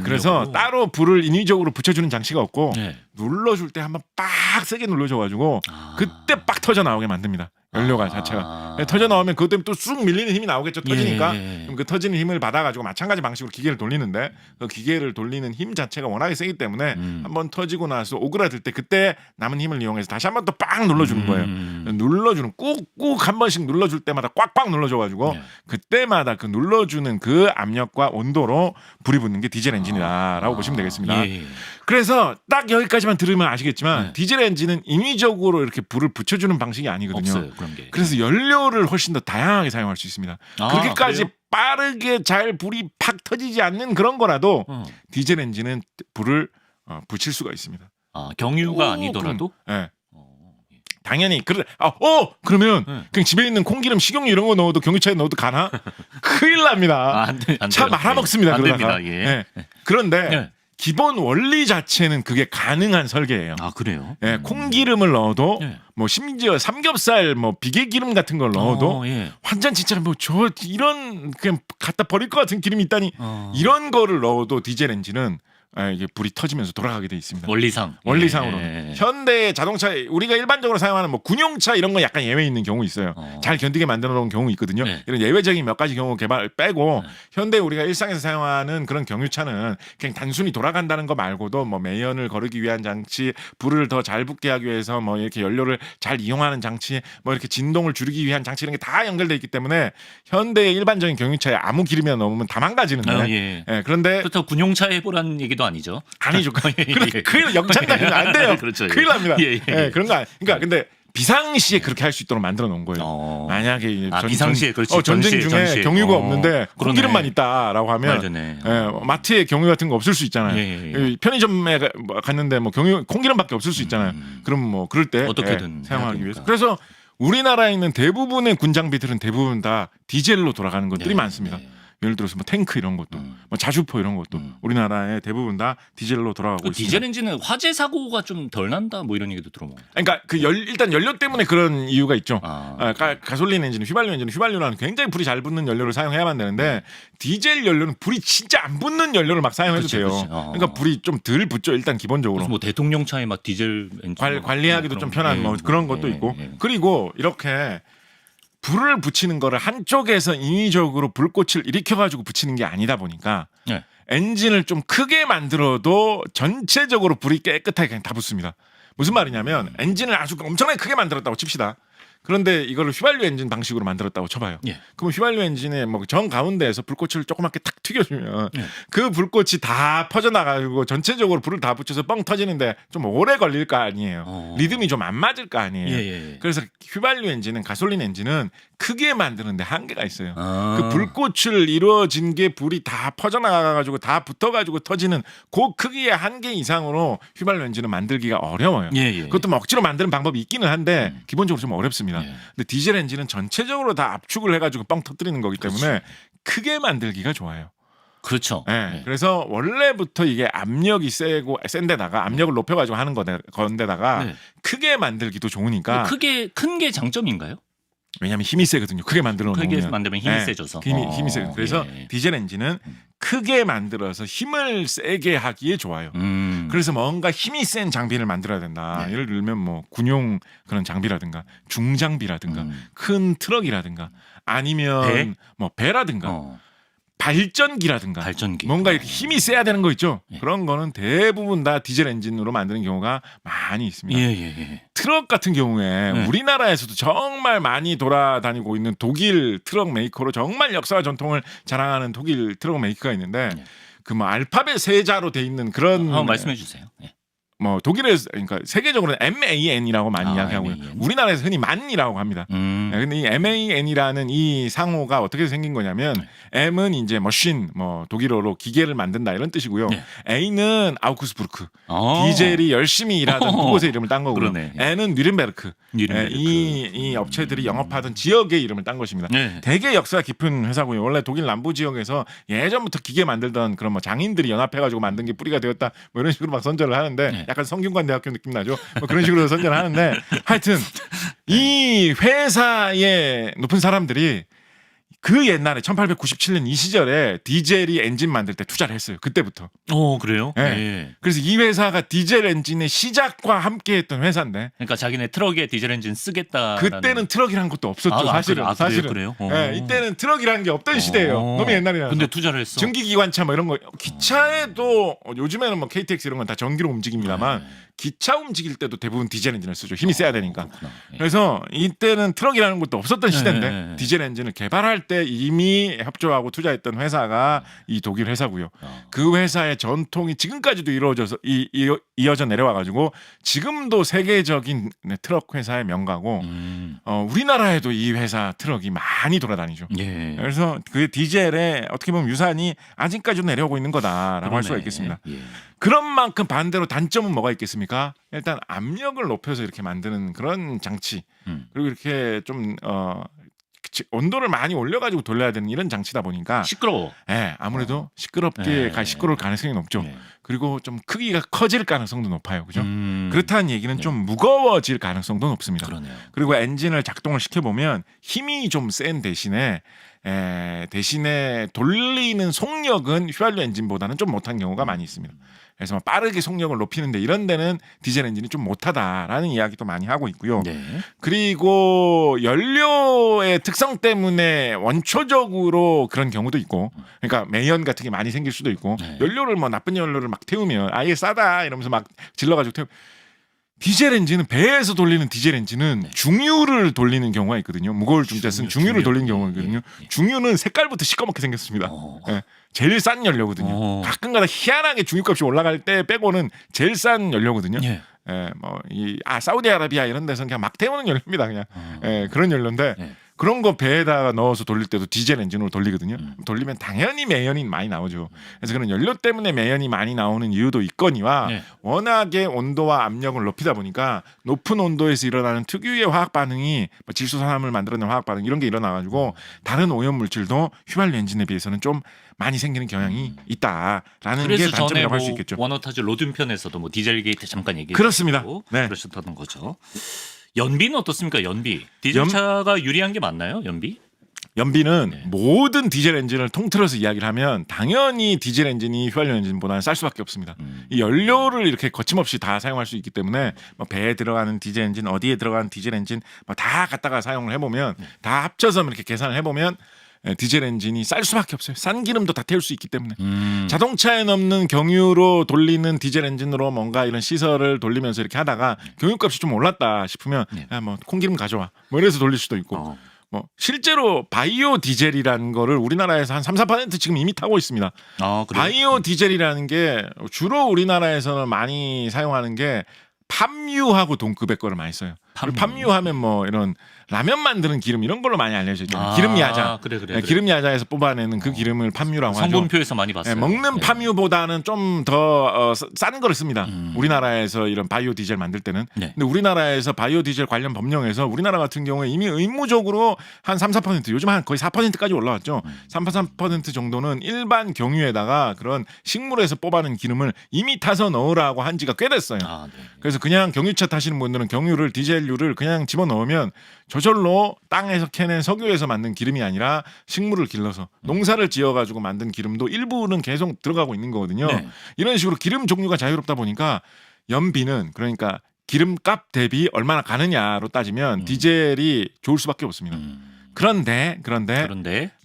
Speaker 2: 그래서 따로 불을 인위적으로 붙여주는 장치가 없고 눌러줄 때 한번 빡 세게 눌러줘가지고 그때 빡 터져 나오게 만듭니다. 연료가 자체가 터져 나오면 그것 때문에 또 쑥 밀리는 힘이 나오겠죠. 터지니까 그럼 그 터지는 힘을 받아가지고 마찬가지 방식으로 기계를 돌리는데 그 기계를 돌리는 힘 자체가 워낙에 세기 때문에 한번 터지고 나서 오그라들 때 그때 남은 힘을 이용해서 다시 한번 또 빡 눌러주는 거예요. 눌러주는 꾹꾹 한 번씩 눌러줄 때마다 꽉꽉 눌러줘가지고 그때마다 그 눌러주는 그 압력과 온도로 불이 붙는 게 디젤 엔진이다라고 보시면 되겠습니다. 그래서 딱 여기까지만 들으면 아시겠지만 디젤 엔진은 인위적으로 이렇게 불을 붙여주는 방식이 아니거든요.
Speaker 1: 없어요, 그런 게.
Speaker 2: 그래서 연료를 훨씬 더 다양하게 사용할 수 있습니다. 그렇게까지
Speaker 1: 그래요?
Speaker 2: 빠르게 잘 불이 팍 터지지 않는 그런 거라도 디젤 엔진은 불을 붙일 수가 있습니다.
Speaker 1: 경유가 아니더라도?
Speaker 2: 네. 당연히 그러면 그냥 집에 있는 콩기름, 식용유 이런 거 넣어도 경유차에 넣어도 가나? 큰일 납니다.
Speaker 1: 안
Speaker 2: 차 말아먹습니다.
Speaker 1: 안
Speaker 2: 그러다가.
Speaker 1: 됩니다. 예.
Speaker 2: 네. 그런데 기본 원리 자체는 그게 가능한 설계예요.
Speaker 1: 그래요?
Speaker 2: 콩기름을 넣어도 뭐 심지어 삼겹살 뭐 비계기름 같은 걸 넣어도 완전 진짜 뭐 저 이런 그냥 갖다 버릴 것 같은 기름이 있다니 이런 거를 넣어도 디젤 엔진은 이게 불이 터지면서 돌아가게 돼 있습니다. 원리상으로. 현대 자동차 우리가 일반적으로 사용하는 뭐 군용차 이런 거 약간 예외 있는 경우 있어요. 잘 견디게 만들어 놓은 경우 있거든요. 이런 예외적인 몇 가지 경우 개발 빼고 현대 우리가 일상에서 사용하는 그런 경유차는 그냥 단순히 돌아간다는 거 말고도 뭐 매연을 거르기 위한 장치, 불을 더 잘 붙게 하기 위해서 뭐 이렇게 연료를 잘 이용하는 장치, 뭐 이렇게 진동을 줄이기 위한 장치 이런 게 다 연결돼 있기 때문에 현대의 일반적인 경유차에 아무 기름이나 넣으면 다 망가지는데. 그런데
Speaker 1: 그렇다고 군용차 해보라는 얘기도 아니죠.
Speaker 2: 아니죠. 큰일 영창가면 안 돼요.
Speaker 1: 그렇죠.
Speaker 2: 큰일 납니다. 그런 거 그러니까 근데 비상시에 그렇게 할 수 있도록 만들어 놓은 거예요. 만약에
Speaker 1: 비상시에 그렇지.
Speaker 2: 전쟁 중에
Speaker 1: 전시에.
Speaker 2: 경유가 없는데 콩기름만 있다라고 하면 마트에 경유 같은 거 없을 수 있잖아요. 편의점에 갔는데 뭐 경유 콩기름밖에 없을 수 있잖아요. 그럼 뭐 그럴 때
Speaker 1: 어떻게든
Speaker 2: 사용하기 위해서. 그래서 우리나라에 있는 대부분의 군 장비들은 대부분 다 디젤로 돌아가는 것들이 많습니다. 예를 들어서 뭐 탱크 이런 것도, 뭐 자주포 이런 것도 우리나라의 대부분 다 디젤로 돌아가고 있습니다.
Speaker 1: 디젤 엔진은 화재 사고가 좀 덜 난다, 뭐 이런 얘기도 들어요.
Speaker 2: 그러니까 일단 연료 때문에 그런 이유가 있죠. 가솔린 엔진, 휘발유라는 굉장히 불이 잘 붙는 연료를 사용해야만 되는데 디젤 연료는 불이 진짜 안 붙는 연료를 막 사용해도 돼요. 그러니까 불이 좀 덜 붙죠. 일단 기본적으로.
Speaker 1: 뭐 대통령 차에 막 디젤 엔진
Speaker 2: 관리하기도 좀 편한 뭐 그런 것도 있고. 그리고 이렇게 불을 붙이는 거를 한쪽에서 인위적으로 불꽃을 일으켜가지고 붙이는 게 아니다 보니까 엔진을 좀 크게 만들어도 전체적으로 불이 깨끗하게 그냥 다 붙습니다. 무슨 말이냐면 엔진을 아주 엄청나게 크게 만들었다고 칩시다. 그런데 이거를 휘발유 엔진 방식으로 만들었다고 쳐봐요. 그럼 휘발유 엔진의 뭐 정 가운데에서 불꽃을 조그맣게 탁 튀겨주면 그 불꽃이 다 퍼져나가고 전체적으로 불을 다 붙여서 뻥 터지는데 좀 오래 걸릴 거 아니에요. 리듬이 좀 안 맞을 거 아니에요. 그래서 휘발유 엔진은 가솔린 엔진은 크게 만드는데 한계가 있어요. 그 불꽃을 이루어진 게 불이 다 퍼져나가가지고 다 붙어가지고 터지는 그 크기의 한계 이상으로 휘발유 엔진은 만들기가 어려워요. 그것도 뭐 억지로 만드는 방법이 있기는 한데 기본적으로 좀 어렵습니다. 근데 디젤 엔진은 전체적으로 다 압축을 해가지고 뻥 터뜨리는 거기 때문에 크게 만들기가 좋아요.
Speaker 1: 그렇죠.
Speaker 2: 그래서 원래부터 이게 압력이 센데다가 압력을 높여가지고 하는 건데다가 크게 만들기도 좋으니까.
Speaker 1: 큰 게 장점인가요?
Speaker 2: 왜냐하면 힘이 세거든요. 크게 만들어 놓으면.
Speaker 1: 크게 만들면 힘이 세져서.
Speaker 2: 힘이 세. 그래서 디젤 엔진은 크게 만들어서 힘을 세게 하기에 좋아요. 그래서 뭔가 힘이 센 장비를 만들어야 된다. 예를 들면 뭐 군용 그런 장비라든가 중장비라든가 큰 트럭이라든가 아니면 뭐 배라든가 발전기라든가 뭔가 이렇게 힘이 세야 되는 거 있죠. 그런 거는 대부분 다 디젤 엔진으로 만드는 경우가 많이 있습니다. 트럭 같은 경우에 우리나라에서도 정말 많이 돌아다니고 있는 독일 트럭 메이커로 정말 역사와 전통을 자랑하는 독일 트럭 메이커가 있는데 그 뭐 알파벳 세자로 돼 있는 그런
Speaker 1: 한번 말씀해 주세요.
Speaker 2: 뭐 독일에서 그러니까 세계적으로는 MAN이라고 많이 이야기하고요.
Speaker 1: MAN.
Speaker 2: 우리나라에서 흔히 만이라고 합니다. 근데 이 MAN이라는 이 상호가 어떻게 생긴 거냐면 M은 이제 머신 뭐 독일어로 기계를 만든다 이런 뜻이고요. A는 아우크스부르크. 디젤이 열심히 일하던 그곳의 이름을 딴 거고요. N은 뉘른베르크. 이 업체들이 영업하던 지역의 이름을 딴 것입니다. 되게 역사가 깊은 회사고요. 원래 독일 남부 지역에서 예전부터 기계 만들던 그런 뭐 장인들이 연합해가지고 만든 게 뿌리가 되었다 뭐 이런 식으로 막 선전을 하는데 약간 성균관 대학교 느낌 나죠. 뭐 그런 식으로 선전을 하는데 하여튼 이 회사의 높은 사람들이 그 옛날에 1897년 이 시절에 디젤이 엔진 만들 때 투자를 했어요. 그때부터.
Speaker 1: 그래요?
Speaker 2: 네.
Speaker 1: 예.
Speaker 2: 그래서 이 회사가 디젤 엔진의 시작과 함께했던 회사인데.
Speaker 1: 그러니까 자기네 트럭에 디젤 엔진 쓰겠다.
Speaker 2: 그때는 트럭이라는 것도 없었죠. 사실은.
Speaker 1: 사실은. 그래요?
Speaker 2: 네, 이때는 트럭이라는 게 없던 시대예요. 너무 옛날이라서.
Speaker 1: 근데 투자를 했어.
Speaker 2: 전기기관차 뭐 이런 거 기차에도 요즘에는 뭐 KTX 이런 건 다 전기로 움직입니다만 기차 움직일 때도 대부분 디젤 엔진을 쓰죠. 힘이 세야 되니까.
Speaker 1: 예.
Speaker 2: 그래서 이때는 트럭이라는 것도 없었던 시대인데
Speaker 1: 네.
Speaker 2: 디젤 엔진을 개발할 때 이미 협조하고 투자했던 회사가 이 독일 회사고요. 그 회사의 전통이 지금까지도 이어져 내려와가지고 지금도 세계적인 트럭 회사의 명가고 우리나라에도 이 회사 트럭이 많이 돌아다니죠.
Speaker 1: 예.
Speaker 2: 그래서 그 디젤의 어떻게 보면 유산이 아직까지도 내려오고 있는 거다라고 할 수가 있겠습니다.
Speaker 1: 예.
Speaker 2: 그런 만큼 반대로 단점은 뭐가 있겠습니까? 일단 압력을 높여서 이렇게 만드는 그런 장치 그리고 이렇게 좀 온도를 많이 올려가지고 돌려야 되는 이런 장치다 보니까
Speaker 1: 시끄러워.
Speaker 2: 예, 아무래도 시끄럽게 시끄러울 가능성이 높죠. 그리고 좀 크기가 커질 가능성도 높아요, 그죠? 그렇다는 얘기는 좀 무거워질 가능성도 높습니다.
Speaker 1: 그러네요.
Speaker 2: 그리고 엔진을 작동을 시켜 보면 힘이 좀 센 대신에 돌리는 속력은 휘발유 엔진보다는 좀 못한 경우가 많이 있습니다. 그래서 막 빠르게 속력을 높이는데 이런 데는 디젤 엔진이 좀 못하다라는 이야기도 많이 하고 있고요.
Speaker 1: 네.
Speaker 2: 그리고 연료의 특성 때문에 원초적으로 그런 경우도 있고, 그러니까 매연 같은 게 많이 생길 수도 있고, 연료를 뭐 나쁜 연료를 막 태우면 아예 싸다 이러면서 막 질러가지고 태우. 디젤 엔진은 배에서 돌리는 디젤 엔진은 중유를 돌리는 경우가 있거든요. 무거울 중자 쓴 중유를 돌리는 경우가 있거든요. 중유는 색깔부터 시꺼멓게 생겼습니다. 예, 제일 싼 연료거든요. 가끔가다 희한하게 중유값이 올라갈 때 빼고는 제일 싼 연료거든요. 예, 뭐 사우디아라비아 이런 데서는 그냥 막 태우는 연료입니다. 그냥 그런 연료인데 그런 거 배에다가 넣어서 돌릴 때도 디젤 엔진으로 돌리거든요. 돌리면 당연히 매연이 많이 나오죠. 그래서 그런 연료 때문에 매연이 많이 나오는 이유도 있거니와 워낙에 온도와 압력을 높이다 보니까 높은 온도에서 일어나는 특유의 화학 반응이 뭐 질소산화물 만들어내는 화학 반응 이런 게 일어나가지고 다른 오염 물질도 휘발유 엔진에 비해서는 좀 많이 생기는 경향이 있다라는 게 단점이라고 할 수 있겠죠.
Speaker 1: 원어타즈 로든 편에서도 뭐 디젤 게이트 잠깐 얘기해
Speaker 2: 그렇습니다. 네.
Speaker 1: 그러셨다는 거죠. 연비는 어떻습니까? 연비. 디젤차가 유리한 게 맞나요?
Speaker 2: 연비는 모든 디젤 엔진을 통틀어서 이야기를 하면 당연히 디젤 엔진이 휘발유 엔진보다는 쌀 수밖에 없습니다. 이 연료를 이렇게 거침없이 다 사용할 수 있기 때문에 뭐 배에 들어가는 디젤 엔진, 어디에 들어가는 디젤 엔진 뭐 다 갖다가 사용을 해보면 다 합쳐서 이렇게 계산을 해보면 디젤 엔진이 쌀 수밖에 없어요. 싼 기름도 다 태울 수 있기 때문에 자동차에 넣는 경유로 돌리는 디젤 엔진으로 뭔가 이런 시설을 돌리면서 이렇게 하다가 경유값이 좀 올랐다 싶으면 야, 뭐 콩기름 가져와 뭐 이래서 돌릴 수도 있고 뭐 실제로 바이오 디젤이라는 거를 우리나라에서 한 3-4% 지금 이미 타고 있습니다. 바이오 디젤이라는 게 주로 우리나라에서는 많이 사용하는 게 팜유하고 동급의 거를 많이 써요. 팜유하면 뭐 이런 라면 만드는 기름 이런 걸로 많이 알려져 있잖아요. 기름 야자. 그래. 기름 야자에서 뽑아내는 그 기름을 팜유라고 하죠.
Speaker 1: 성분표에서 많이 봤어요.
Speaker 2: 먹는 팜유보다는 좀 더 싼 거를 씁니다. 우리나라에서 이런 바이오 디젤 만들 때는. 근데 우리나라에서 바이오 디젤 관련 법령에서 우리나라 같은 경우에 이미 의무적으로 한 3-4% 요즘 한 거의 4%까지 올라왔죠. 3-4% 정도는 일반 경유에다가 그런 식물에서 뽑아낸 기름을 이미 타서 넣으라고 한 지가 꽤 됐어요. 그래서 그냥 경유차 타시는 분들은 경유를 디젤류를 그냥 집어넣으면 저절로 땅에서 캐낸 석유에서 만든 기름이 아니라 식물을 길러서 농사를 지어가지고 만든 기름도 일부는 계속 들어가고 있는 거거든요. 이런 식으로 기름 종류가 자유롭다 보니까 연비는 그러니까 기름값 대비 얼마나 가느냐로 따지면 디젤이 좋을 수밖에 없습니다. 그런데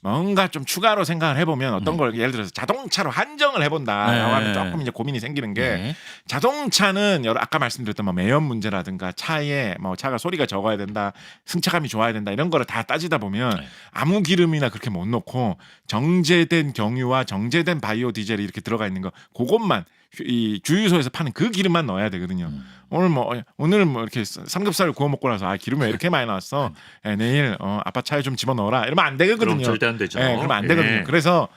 Speaker 2: 뭔가 좀 추가로 생각을 해보면 어떤 걸 예를 들어서 자동차로 한정을 해본다라고 하면 조금 이제 고민이 생기는 게 자동차는 아까 말씀드렸던 뭐 매연 문제라든가 차에 뭐 차가 소리가 적어야 된다, 승차감이 좋아야 된다 이런 거를 다 따지다 보면 아무 기름이나 그렇게 못 넣고 정제된 경유와 정제된 바이오 디젤이 이렇게 들어가 있는 거 그것만 이 주유소에서 파는 그 기름만 넣어야 되거든요. 오늘 뭐 이렇게 삼겹살을 구워 먹고 나서 기름 왜 이렇게 많이 나왔어? 내일 아빠 차에 좀 집어 넣어라. 이러면 안 되거든요.
Speaker 1: 그럼 절대 안 되죠.
Speaker 2: 그러면 안 되거든요. 그래서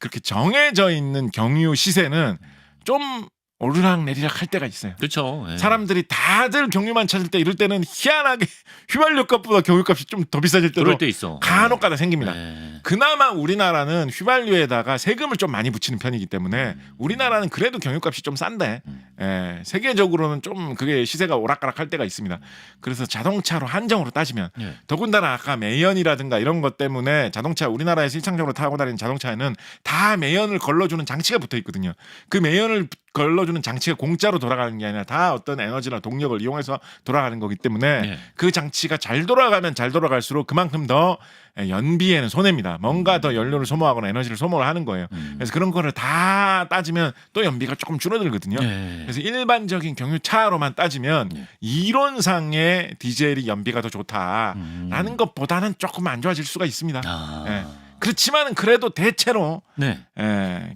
Speaker 2: 그렇게 정해져 있는 경유 시세는 좀 오르락 내리락 할 때가 있어요.
Speaker 1: 그렇죠. 예.
Speaker 2: 사람들이 다들 경유만 찾을 때 이럴 때는 희한하게 휘발유 값보다 경유값이 좀 더 비싸질 때도
Speaker 1: 그럴 때 있어.
Speaker 2: 간혹가다 생깁니다.
Speaker 1: 예.
Speaker 2: 그나마 우리나라는 휘발유에다가 세금을 좀 많이 붙이는 편이기 때문에 우리나라는 그래도 경유값이 좀 싼데 예, 세계적으로는 좀 그게 시세가 오락가락 할 때가 있습니다. 그래서 자동차로 한정으로 따지면
Speaker 1: 예.
Speaker 2: 더군다나 아까 매연이라든가 이런 것 때문에 자동차 우리나라에서 일상적으로 타고 다니는 자동차에는 다 매연을 걸러주는 장치가 붙어 있거든요. 그 매연을 걸러주는 장치가 공짜로 돌아가는 게 아니라 다 어떤 에너지나 동력을 이용해서 돌아가는 거기 때문에
Speaker 1: 예.
Speaker 2: 그 장치가 잘 돌아가면 잘 돌아갈수록 그만큼 더 연비에는 손해입니다. 뭔가 더 연료를 소모하거나 에너지를 소모를 하는 거예요. 그래서 그런 거를 다 따지면 또 연비가 조금 줄어들거든요.
Speaker 1: 예.
Speaker 2: 그래서 일반적인 경유차로만 따지면 이론상의 디젤이 연비가 더 좋다라는 것보다는 조금 안 좋아질 수가 있습니다.
Speaker 1: 아.
Speaker 2: 예. 그렇지만은 그래도 대체로
Speaker 1: 네.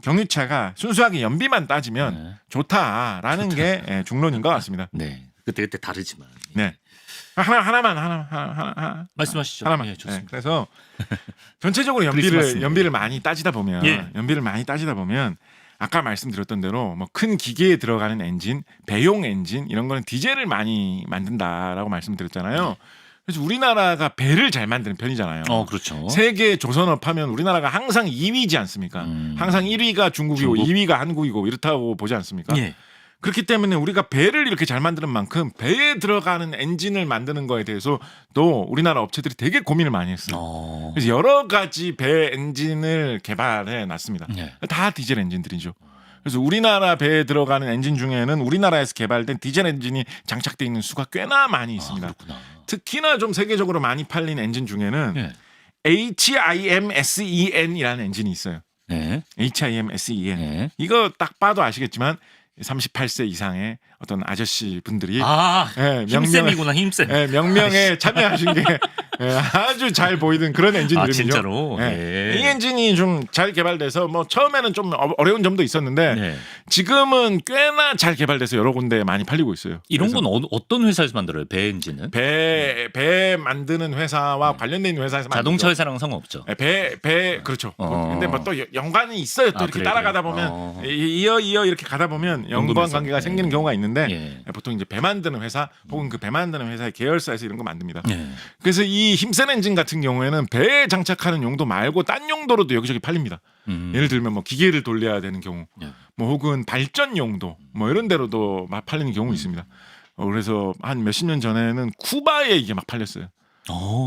Speaker 2: 경유차가 순수하게 연비만 따지면 좋다라는 게 중론인 것 같습니다.
Speaker 1: 네. 그때 다르지만.
Speaker 2: 네. 하나.
Speaker 1: 말씀하시죠.
Speaker 2: 하나만.
Speaker 1: 예, 좋습니다.
Speaker 2: 그래서 전체적으로
Speaker 1: 크리스마스인데.
Speaker 2: 연비를 많이 따지다 보면 아까 말씀드렸던 대로 뭐 큰 기계에 들어가는 엔진, 배용 엔진 이런 거는 디젤을 많이 만든다라고 말씀드렸잖아요. 그래서 우리나라가 배를 잘 만드는 편이잖아요.
Speaker 1: 그렇죠.
Speaker 2: 세계 조선업 하면 우리나라가 항상 2위지 않습니까? 항상 1위가 중국이고
Speaker 1: 중국?
Speaker 2: 2위가 한국이고 이렇다고 보지 않습니까?
Speaker 1: 예.
Speaker 2: 그렇기 때문에 우리가 배를 이렇게 잘 만드는 만큼 배에 들어가는 엔진을 만드는 거에 대해서 또 우리나라 업체들이 되게 고민을 많이 했어요. 그래서 여러 가지 배 엔진을 개발해 놨습니다.
Speaker 1: 예.
Speaker 2: 다 디젤 엔진들이죠. 그래서 우리나라 배에 들어가는 엔진 중에는 우리나라에서 개발된 디젤 엔진이 장착되어 있는 수가 꽤나 많이 있습니다.
Speaker 1: 그렇구나.
Speaker 2: 특히나 좀 세계적으로 많이 팔린 엔진 중에는
Speaker 1: 예.
Speaker 2: HIMSEN이라는 엔진이 있어요.
Speaker 1: 네.
Speaker 2: HIMSEN.
Speaker 1: 네.
Speaker 2: 이거 딱 봐도 아시겠지만 38세 이상의 어떤 아저씨 분들이
Speaker 1: 힘쌤이구나, 힘쌤.
Speaker 2: 명명에 참여하신 게 아주 잘 보이는 그런 엔진
Speaker 1: 아,
Speaker 2: 이름이죠.
Speaker 1: 진짜로? 예.
Speaker 2: 이 엔진이 좀 잘 개발돼서 뭐 처음에는 좀 어려운 점도 있었는데
Speaker 1: 네.
Speaker 2: 지금은 꽤나 잘 개발돼서 여러 군데 많이 팔리고 있어요.
Speaker 1: 이런 건 어떤 회사에서 만들어요? 배 엔진은?
Speaker 2: 배 만드는 회사와 관련된 있는 회사에서
Speaker 1: 자동차
Speaker 2: 만들죠.
Speaker 1: 회사랑 상관없죠.
Speaker 2: 배 그렇죠. 근데 뭐 또 연관이 있어요. 또 이렇게
Speaker 1: 그래요,
Speaker 2: 따라가다
Speaker 1: 그래요?
Speaker 2: 보면 이어 이렇게 가다 보면 연관
Speaker 1: 연금에서.
Speaker 2: 관계가 생기는 경우가 있는데
Speaker 1: 예.
Speaker 2: 보통 이제 배 만드는 회사 혹은 그 배 만드는 회사의 계열사에서 이런 거 만듭니다.
Speaker 1: 예.
Speaker 2: 그래서 이 힘센 엔진 같은 경우에는 배에 장착하는 용도 말고 딴 용도로도 여기저기 팔립니다. 예를 들면 뭐 기계를 돌려야 되는 경우,
Speaker 1: 예.
Speaker 2: 뭐 혹은 발전 용도, 뭐 이런 데로도 막 팔리는 경우 있습니다. 그래서 한 몇십 년 전에는 쿠바에 이게 막 팔렸어요.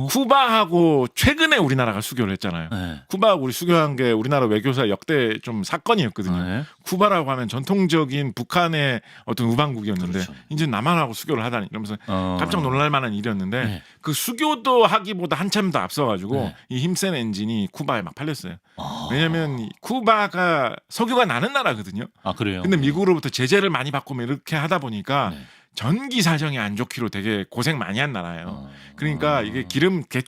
Speaker 2: 쿠바하고 최근에 우리나라가 수교를 했잖아요.
Speaker 1: 네.
Speaker 2: 쿠바하고 우리 수교한 게 우리나라 외교사 역대 좀 사건이었거든요.
Speaker 1: 네.
Speaker 2: 쿠바라고 하면 전통적인 북한의 어떤 우방국이었는데
Speaker 1: 그렇죠.
Speaker 2: 이제 남한하고 수교를 하다니 이러면서 깜짝 놀랄 만한 일이었는데
Speaker 1: 네.
Speaker 2: 그 수교도 하기보다 한참 더 앞서가지고
Speaker 1: 네.
Speaker 2: 이 힘센 엔진이 쿠바에 막 팔렸어요. 왜냐하면 이 쿠바가 석유가 나는 나라거든요.
Speaker 1: 아, 그래요?
Speaker 2: 근데 미국으로부터 제재를 많이 받고 뭐 이렇게 하다 보니까
Speaker 1: 네.
Speaker 2: 전기 사정이 안 좋기로 되게 고생 많이 한 나라예요. 그러니까 이게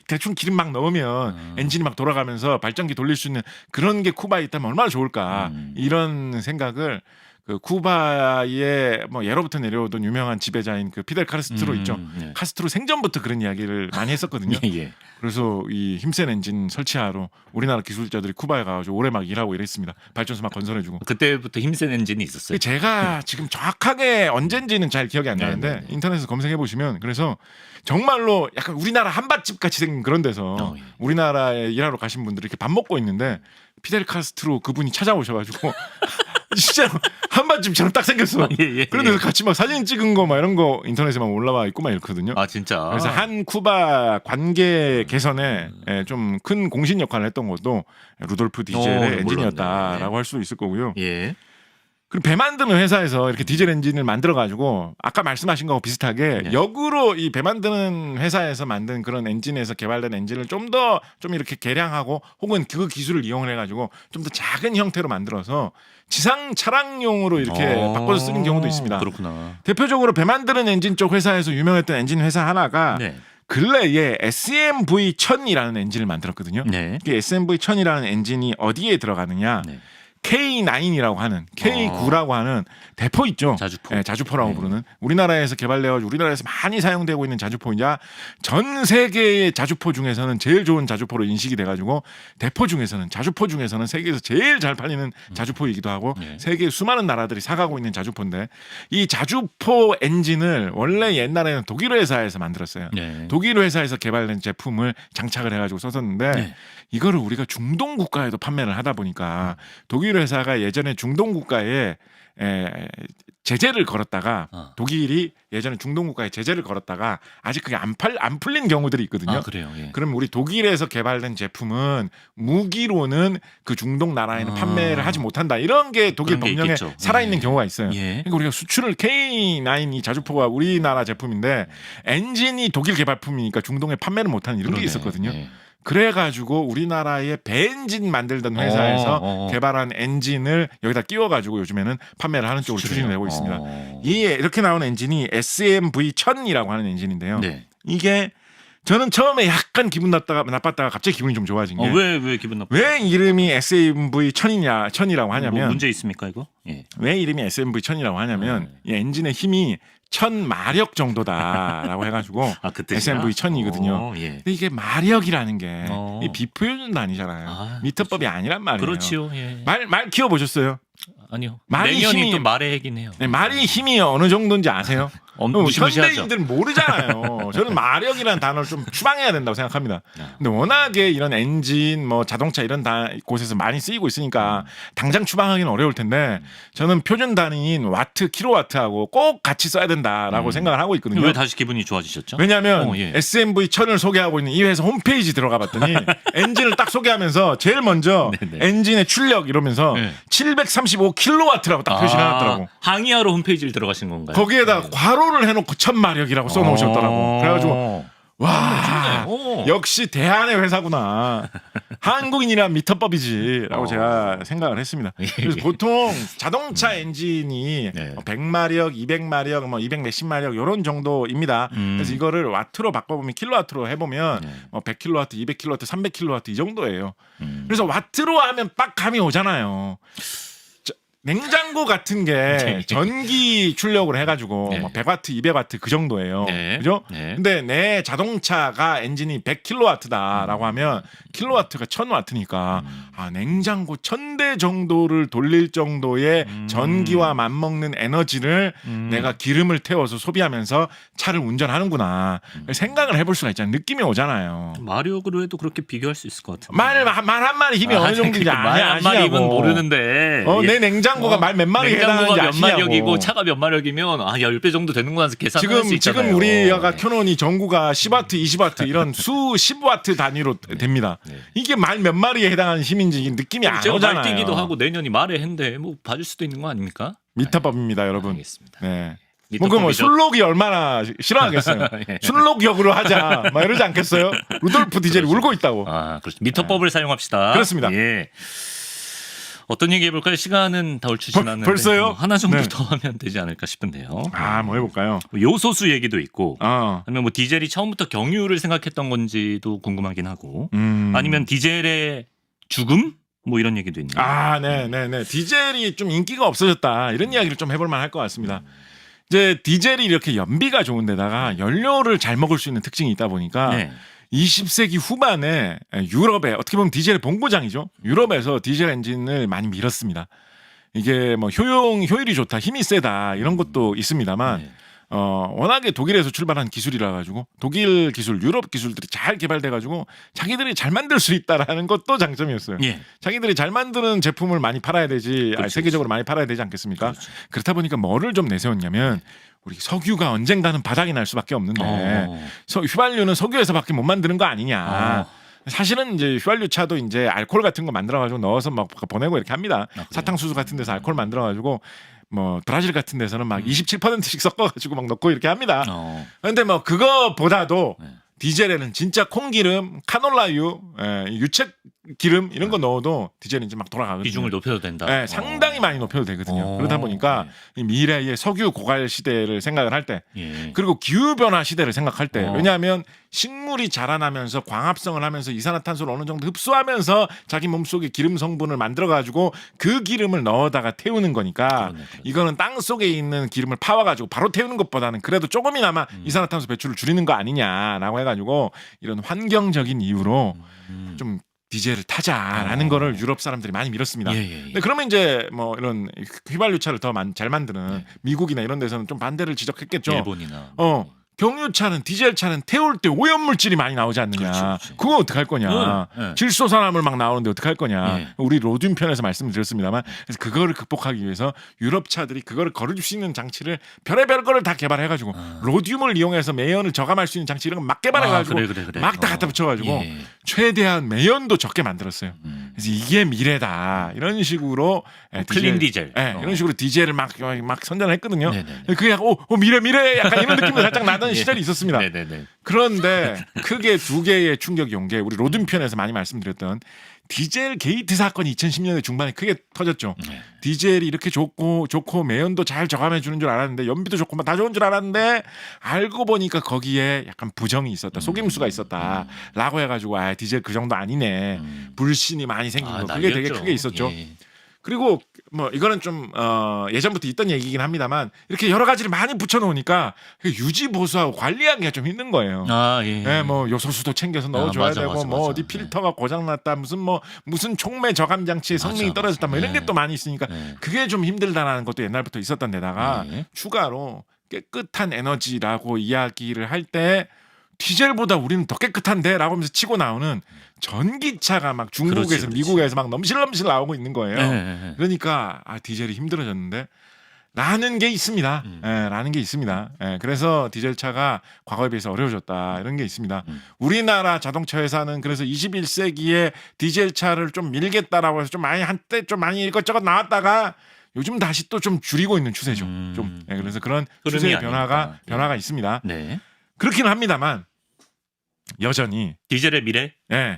Speaker 2: 대충 기름 막 넣으면 엔진이 막 돌아가면서 발전기 돌릴 수 있는 그런 게 쿠바에 있다면 얼마나 좋을까 이런 생각을 그 쿠바의 뭐 예로부터 내려오던 유명한 지배자인 그 피델 카스트로 있죠.
Speaker 1: 네.
Speaker 2: 카스트로 생전부터 그런 이야기를 많이 했었거든요.
Speaker 1: 예.
Speaker 2: 그래서 이 힘센 엔진 설치하러 우리나라 기술자들이 쿠바에 가가지고 오래 막 일하고 이랬습니다. 발전소 막 건설해주고.
Speaker 1: 그때부터 힘센 엔진이 있었어요.
Speaker 2: 제가 지금 정확하게 언젠지는 잘 기억이 안 나는데 인터넷에서 검색해 보시면 그래서 정말로 약간 우리나라 한밭집 같이 생긴 그런 데서
Speaker 1: 예.
Speaker 2: 우리나라에 일하러 가신 분들이 이렇게 밥 먹고 있는데 피델 카스트로 그분이 찾아오셔가지고 진짜 한밭집처럼 딱 생겼어.
Speaker 1: 예.
Speaker 2: 그런데서 같이 막 사진 찍은 거 막 이런 거 인터넷에 막 올라와 있고 막 이렇거든요.
Speaker 1: 아, 진짜.
Speaker 2: 그래서 한 쿠바 관계 개선에 좀 큰 공신 역할을 했던 것도 루돌프 디젤의 엔진이었다라고 할 수 있을 거고요.
Speaker 1: 예.
Speaker 2: 그리고 배 만드는 회사에서 이렇게 디젤 엔진을 만들어 가지고 아까 말씀하신 거하고 비슷하게
Speaker 1: 예.
Speaker 2: 역으로 이 배 만드는 회사에서 만든 그런 엔진에서 개발된 엔진을 좀 더 좀 이렇게 개량하고 혹은 그 기술을 이용을 해가지고 좀 더 작은 형태로 만들어서 지상 차량용으로 이렇게 바꿔서 쓰는 경우도 있습니다.
Speaker 1: 그렇구나.
Speaker 2: 대표적으로 배 만드는 엔진 쪽 회사에서 유명했던 엔진 회사 하나가
Speaker 1: 네.
Speaker 2: 근래에 SMV1000이라는 엔진을 만들었거든요.
Speaker 1: 네.
Speaker 2: 이게 SMV1000이라는 엔진이 어디에 들어가느냐?
Speaker 1: 네.
Speaker 2: K9이라고 하는 K9라고 하는 대포 있죠.
Speaker 1: 자주포.
Speaker 2: 네, 자주포라고 부르는 우리나라에서 개발되어가지고 우리나라에서 많이 사용되고 있는 자주포이자 전 세계의 자주포 중에서는 제일 좋은 자주포로 인식이 돼가지고 대포 중에서는 자주포 중에서는 세계에서 제일 잘 팔리는 자주포이기도 하고 세계 수많은 나라들이 사가고 있는 자주포인데 이 자주포 엔진을 원래 옛날에는 독일 회사에서 만들었어요. 독일 회사에서 개발된 제품을 장착을 해가지고 썼었는데 이거를 우리가 중동 국가에도 판매를 하다 보니까 독일 회사가 예전에 중동 국가에 제재를 걸었다가 독일이 예전에 중동 국가에 제재를 걸었다가 아직 그게 안 풀린 경우들이 있거든요.
Speaker 1: 아, 그래요. 예.
Speaker 2: 그럼 우리 독일에서 개발된 제품은 무기로는 그 중동 나라에는 판매를 하지 못한다. 이런 게 독일 법령에 살아있는 경우가 있어요. 그러니까 우리가 수출을 K9 이 자주포가 우리나라 제품인데 엔진이 독일 개발품이니까 중동에 판매를 못하는 이런 게 있었거든요. 그래가지고 우리나라의 배엔진 만들던 회사에서 개발한 엔진을 여기다 끼워가지고 요즘에는 판매를 하는 쪽으로 추진을 하고 있습니다. 이렇게 나온 엔진이 SMV1000이라고 하는 엔진인데요. 이게 저는 처음에 약간 기분 나빴다가 갑자기 기분이 좀 좋아진 게
Speaker 1: 왜 기분 나빠?
Speaker 2: 왜 이름이 SMV1000이라고 하냐면
Speaker 1: 뭐 문제 있습니까 이거?
Speaker 2: 왜 이름이 SMV1000이라고 하냐면 이 엔진의 힘이 1000마력 정도다라고 해가지고 SMV1000이거든요. 근데 이게 마력이라는 게 이 비표준도 아니잖아요. 미터법이 아니란 말이에요.
Speaker 1: 그렇지요.
Speaker 2: 말 키워보셨어요?
Speaker 1: 아니요.
Speaker 2: 말이
Speaker 1: 내년이 또 말의 핵이긴 해요.
Speaker 2: 말이 힘이 어느 정도인지 아세요?
Speaker 1: 무시무시하죠.
Speaker 2: 현대인들은 모르잖아요. 저는 마력이라는 단어를 좀 추방해야 된다고 생각합니다. 근데 워낙에 이런 엔진, 뭐 자동차 이런 곳에서 많이 쓰이고 있으니까 당장 추방하기는 어려울 텐데 저는 표준 단위인 와트, 킬로와트하고 꼭 같이 써야 된다라고 생각을 하고 있거든요.
Speaker 1: 왜 다시 기분이 좋아지셨죠?
Speaker 2: 왜냐하면 SMV1000을 소개하고 있는 이 회사 홈페이지 들어가 봤더니 엔진을 딱 소개하면서 제일 먼저 엔진의 출력 이러면서 735킬로와트라고 딱 표시해놨더라고.
Speaker 1: 항의하러 홈페이지를 들어가신 건가요?
Speaker 2: 거기에다가 괄호를 해놓고 1000마력이라고 써놓으셨더라고. 그래가지고 와 역시 대한의 회사구나. 한국인이란 미터법이지라고 제가 생각을 했습니다. 그래서 보통 자동차 엔진이 100마력, 200마력, 뭐 200 몇십 마력 이런 정도입니다. 그래서 이거를 와트로 바꿔보면 킬로와트로 해보면 뭐 100킬로와트, 200킬로와트, 300킬로와트 이 정도예요. 그래서 와트로 하면 빡 감이 오잖아요. 냉장고 같은 게 전기 출력을 해가지고 뭐 100와트, 200와트 그 정도예요. 그죠? 근데 내 자동차가 엔진이 100킬로와트다라고 하면 킬로와트가 1000와트니까 냉장고 1000대 정도를 돌릴 정도의 전기와 맞먹는 에너지를 내가 기름을 태워서 소비하면서 차를 운전하는구나. 생각을 해볼 수가 있잖아요. 느낌이 오잖아요.
Speaker 1: 마력으로 해도 그렇게 비교할 수 있을 것 같은데.
Speaker 2: 말 한 마리 힘이 어느 정도인지
Speaker 1: 말 한 마리면 모르는데.
Speaker 2: 내 냉장고가 말 몇 마리 해당하는지
Speaker 1: 몇
Speaker 2: 아시냐고.
Speaker 1: 마력이고 차가 몇 마력이면 10배 정도 되는구나 해서 계산할 수 있잖아요.
Speaker 2: 지금 우리가 켜놓은 이 전구가 10와트, 20와트 이런 수 10와트 단위로 됩니다. 이게 말 몇 마리에 해당하는 힘인지 느낌이 안 오잖아요.
Speaker 1: 말뛰기도 하고 내년이 말의 해인데 뭐 봐줄 수도 있는 거 아닙니까?
Speaker 2: 미터법입니다, 여러분.
Speaker 1: 알겠습니다.
Speaker 2: 네. 뭐 술록이 얼마나 싫어하겠어요. 술록역으로 하자, 막 이러지 않겠어요? 루돌프 디젤이 울고 있다고.
Speaker 1: 그렇죠. 미터법을 사용합시다.
Speaker 2: 그렇습니다.
Speaker 1: 예. 어떤 얘기 해볼까요? 시간은 다 얼추 지났는데
Speaker 2: 벌써요?
Speaker 1: 하나 정도 더 하면 되지 않을까 싶은데요.
Speaker 2: 뭐 해볼까요?
Speaker 1: 요소수 얘기도 있고 아니면 뭐 디젤이 처음부터 경유를 생각했던 건지도 궁금하긴 하고 아니면 디젤의 죽음? 뭐 이런 얘기도 있네요.
Speaker 2: 네네네. 디젤이 좀 인기가 없어졌다 이런 이야기를 좀 해볼 만할 것 같습니다. 이제 디젤이 이렇게 연비가 좋은데다가 연료를 잘 먹을 수 있는 특징이 있다 보니까 20세기 후반에 유럽에 어떻게 보면 디젤의 본고장이죠. 유럽에서 디젤 엔진을 많이 밀었습니다. 이게 뭐 효율이 좋다, 힘이 세다 이런 것도 있습니다만 워낙에 독일에서 출발한 기술이라 가지고 독일 기술, 유럽 기술들이 잘 개발돼 가지고 자기들이 잘 만들 수 있다라는 것도 장점이었어요. 자기들이 잘 만드는 제품을 많이 팔아야 되지, 세계적으로 많이 팔아야 되지 않겠습니까? 그렇다 보니까 뭐를 좀 내세웠냐면 우리 석유가 언젠가는 바닥이 날 수밖에 없는데 휘발유는 석유에서밖에 못 만드는 거 아니냐. 사실은 이제 휘발유 차도 이제 알코올 같은 거 만들어가지고 넣어서 막 보내고 이렇게 합니다. 사탕수수 같은 데서 알코올 만들어가지고 뭐 브라질 같은 데서는 막 27%씩 섞어가지고 막 넣고 이렇게 합니다. 그런데 뭐 그거보다도 디젤에는 진짜 콩기름, 카놀라유, 기름 이런 거 넣어도 디젤 엔진 막 돌아가거든요.
Speaker 1: 비중을 높여도 된다.
Speaker 2: 네, 상당히 많이 높여도 되거든요. 그러다 보니까 이 미래의 석유 고갈 시대를 생각을 할 때,
Speaker 1: 예.
Speaker 2: 그리고 기후 변화 시대를 생각할 때,
Speaker 1: 어.
Speaker 2: 왜냐하면 식물이 자라나면서 광합성을 하면서 이산화탄소를 어느 정도 흡수하면서 자기 몸속에 기름 성분을 만들어 가지고 그 기름을 넣어다가 태우는 거니까
Speaker 1: 그러네.
Speaker 2: 이거는 땅 속에 있는 기름을 파와 가지고 바로 태우는 것보다는 그래도 조금이나마 이산화탄소 배출을 줄이는 거 아니냐라고 해가지고 이런 환경적인 이유로 좀 디젤을 타자라는 거를 유럽 사람들이 많이 밀었습니다.
Speaker 1: 예, 예, 예.
Speaker 2: 근데 그러면 이제 뭐 이런 휘발유차를 더 잘 만드는 미국이나 이런 데서는 좀 반대를 지적했겠죠.
Speaker 1: 일본이나.
Speaker 2: 경유차는 디젤차는 태울 때 오염물질이 많이 나오지 않느냐.
Speaker 1: 그렇지.
Speaker 2: 그거 어떡할 거냐.
Speaker 1: 네.
Speaker 2: 질소산화물 막 나오는데 어떡할 거냐.
Speaker 1: 네.
Speaker 2: 우리 로듐 편에서 말씀드렸습니다만 그래서 그거를 극복하기 위해서 유럽 차들이 그거를 걸어줄 수 있는 장치를 별의별 거를 다 개발해가지고 로듐을 이용해서 매연을 저감할 수 있는 장치 이런 거 막 개발해가지고
Speaker 1: 그래.
Speaker 2: 막 다 갖다 붙여가지고
Speaker 1: 예.
Speaker 2: 최대한 매연도 적게 만들었어요. 그래서 이게 미래다. 이런 식으로
Speaker 1: 클린 디젤.
Speaker 2: 이런 식으로 디젤을 막 선전을 했거든요.
Speaker 1: 네네네.
Speaker 2: 그게 약간 미래 약간 이런 느낌도 살짝 나던 시절이 있었습니다.
Speaker 1: 네네네.
Speaker 2: 그런데 크게 두 개의 충격이 온 게 우리 로듐 편에서 많이 말씀드렸던 디젤 게이트 사건이 2010년대 중반에 크게 터졌죠. 디젤이 이렇게 좋고 매연도 잘 저감해 주는 줄 알았는데 연비도 좋고 다 좋은 줄 알았는데 알고 보니까 거기에 약간 부정이 있었다. 속임수가 있었다라고 해가지고 디젤 그 정도 아니네. 불신이 많이 생긴 거. 그게 되게
Speaker 1: 날렸죠.
Speaker 2: 크게 있었죠.
Speaker 1: 예.
Speaker 2: 그리고 뭐 이거는 좀 예전부터 있던 얘기긴 합니다만 이렇게 여러 가지를 많이 붙여놓으니까 유지 보수하고 관리하기가 좀 힘든 거예요.
Speaker 1: 예.
Speaker 2: 뭐 요소수도 챙겨서 넣어줘야
Speaker 1: 맞아,
Speaker 2: 되고
Speaker 1: 맞아,
Speaker 2: 뭐
Speaker 1: 맞아.
Speaker 2: 어디 필터가 고장났다 무슨 촉매 저감 장치의 성능이
Speaker 1: 맞아,
Speaker 2: 떨어졌다 뭐 이런
Speaker 1: 맞아.
Speaker 2: 게 또 많이 있으니까
Speaker 1: 네.
Speaker 2: 그게 좀 힘들다라는 것도 옛날부터 있었던 데다가
Speaker 1: 네.
Speaker 2: 추가로 깨끗한 에너지라고 이야기를 할 때 디젤보다 우리는 더 깨끗한데라고 하면서 치고 나오는 전기차가 막 중국에서
Speaker 1: 그렇지.
Speaker 2: 미국에서 막 넘실넘실 나오고 있는 거예요.
Speaker 1: 네.
Speaker 2: 그러니까 디젤이 힘들어졌는데 라는 게 있습니다. 라는 게 있습니다. 그래서 디젤차가 과거에 비해서 어려워졌다 이런 게 있습니다. 우리나라 자동차 회사는 그래서 21세기에 디젤차를 좀 밀겠다라고 해서 좀 많이 한때 좀 많이 이것저것 나왔다가 요즘 다시 또 좀 줄이고 있는 추세죠. 그래서 그런
Speaker 1: 흐름이
Speaker 2: 추세의
Speaker 1: 아닐까.
Speaker 2: 변화가 있습니다.
Speaker 1: 네.
Speaker 2: 그렇긴 합니다만 여전히
Speaker 1: 디젤의 미래?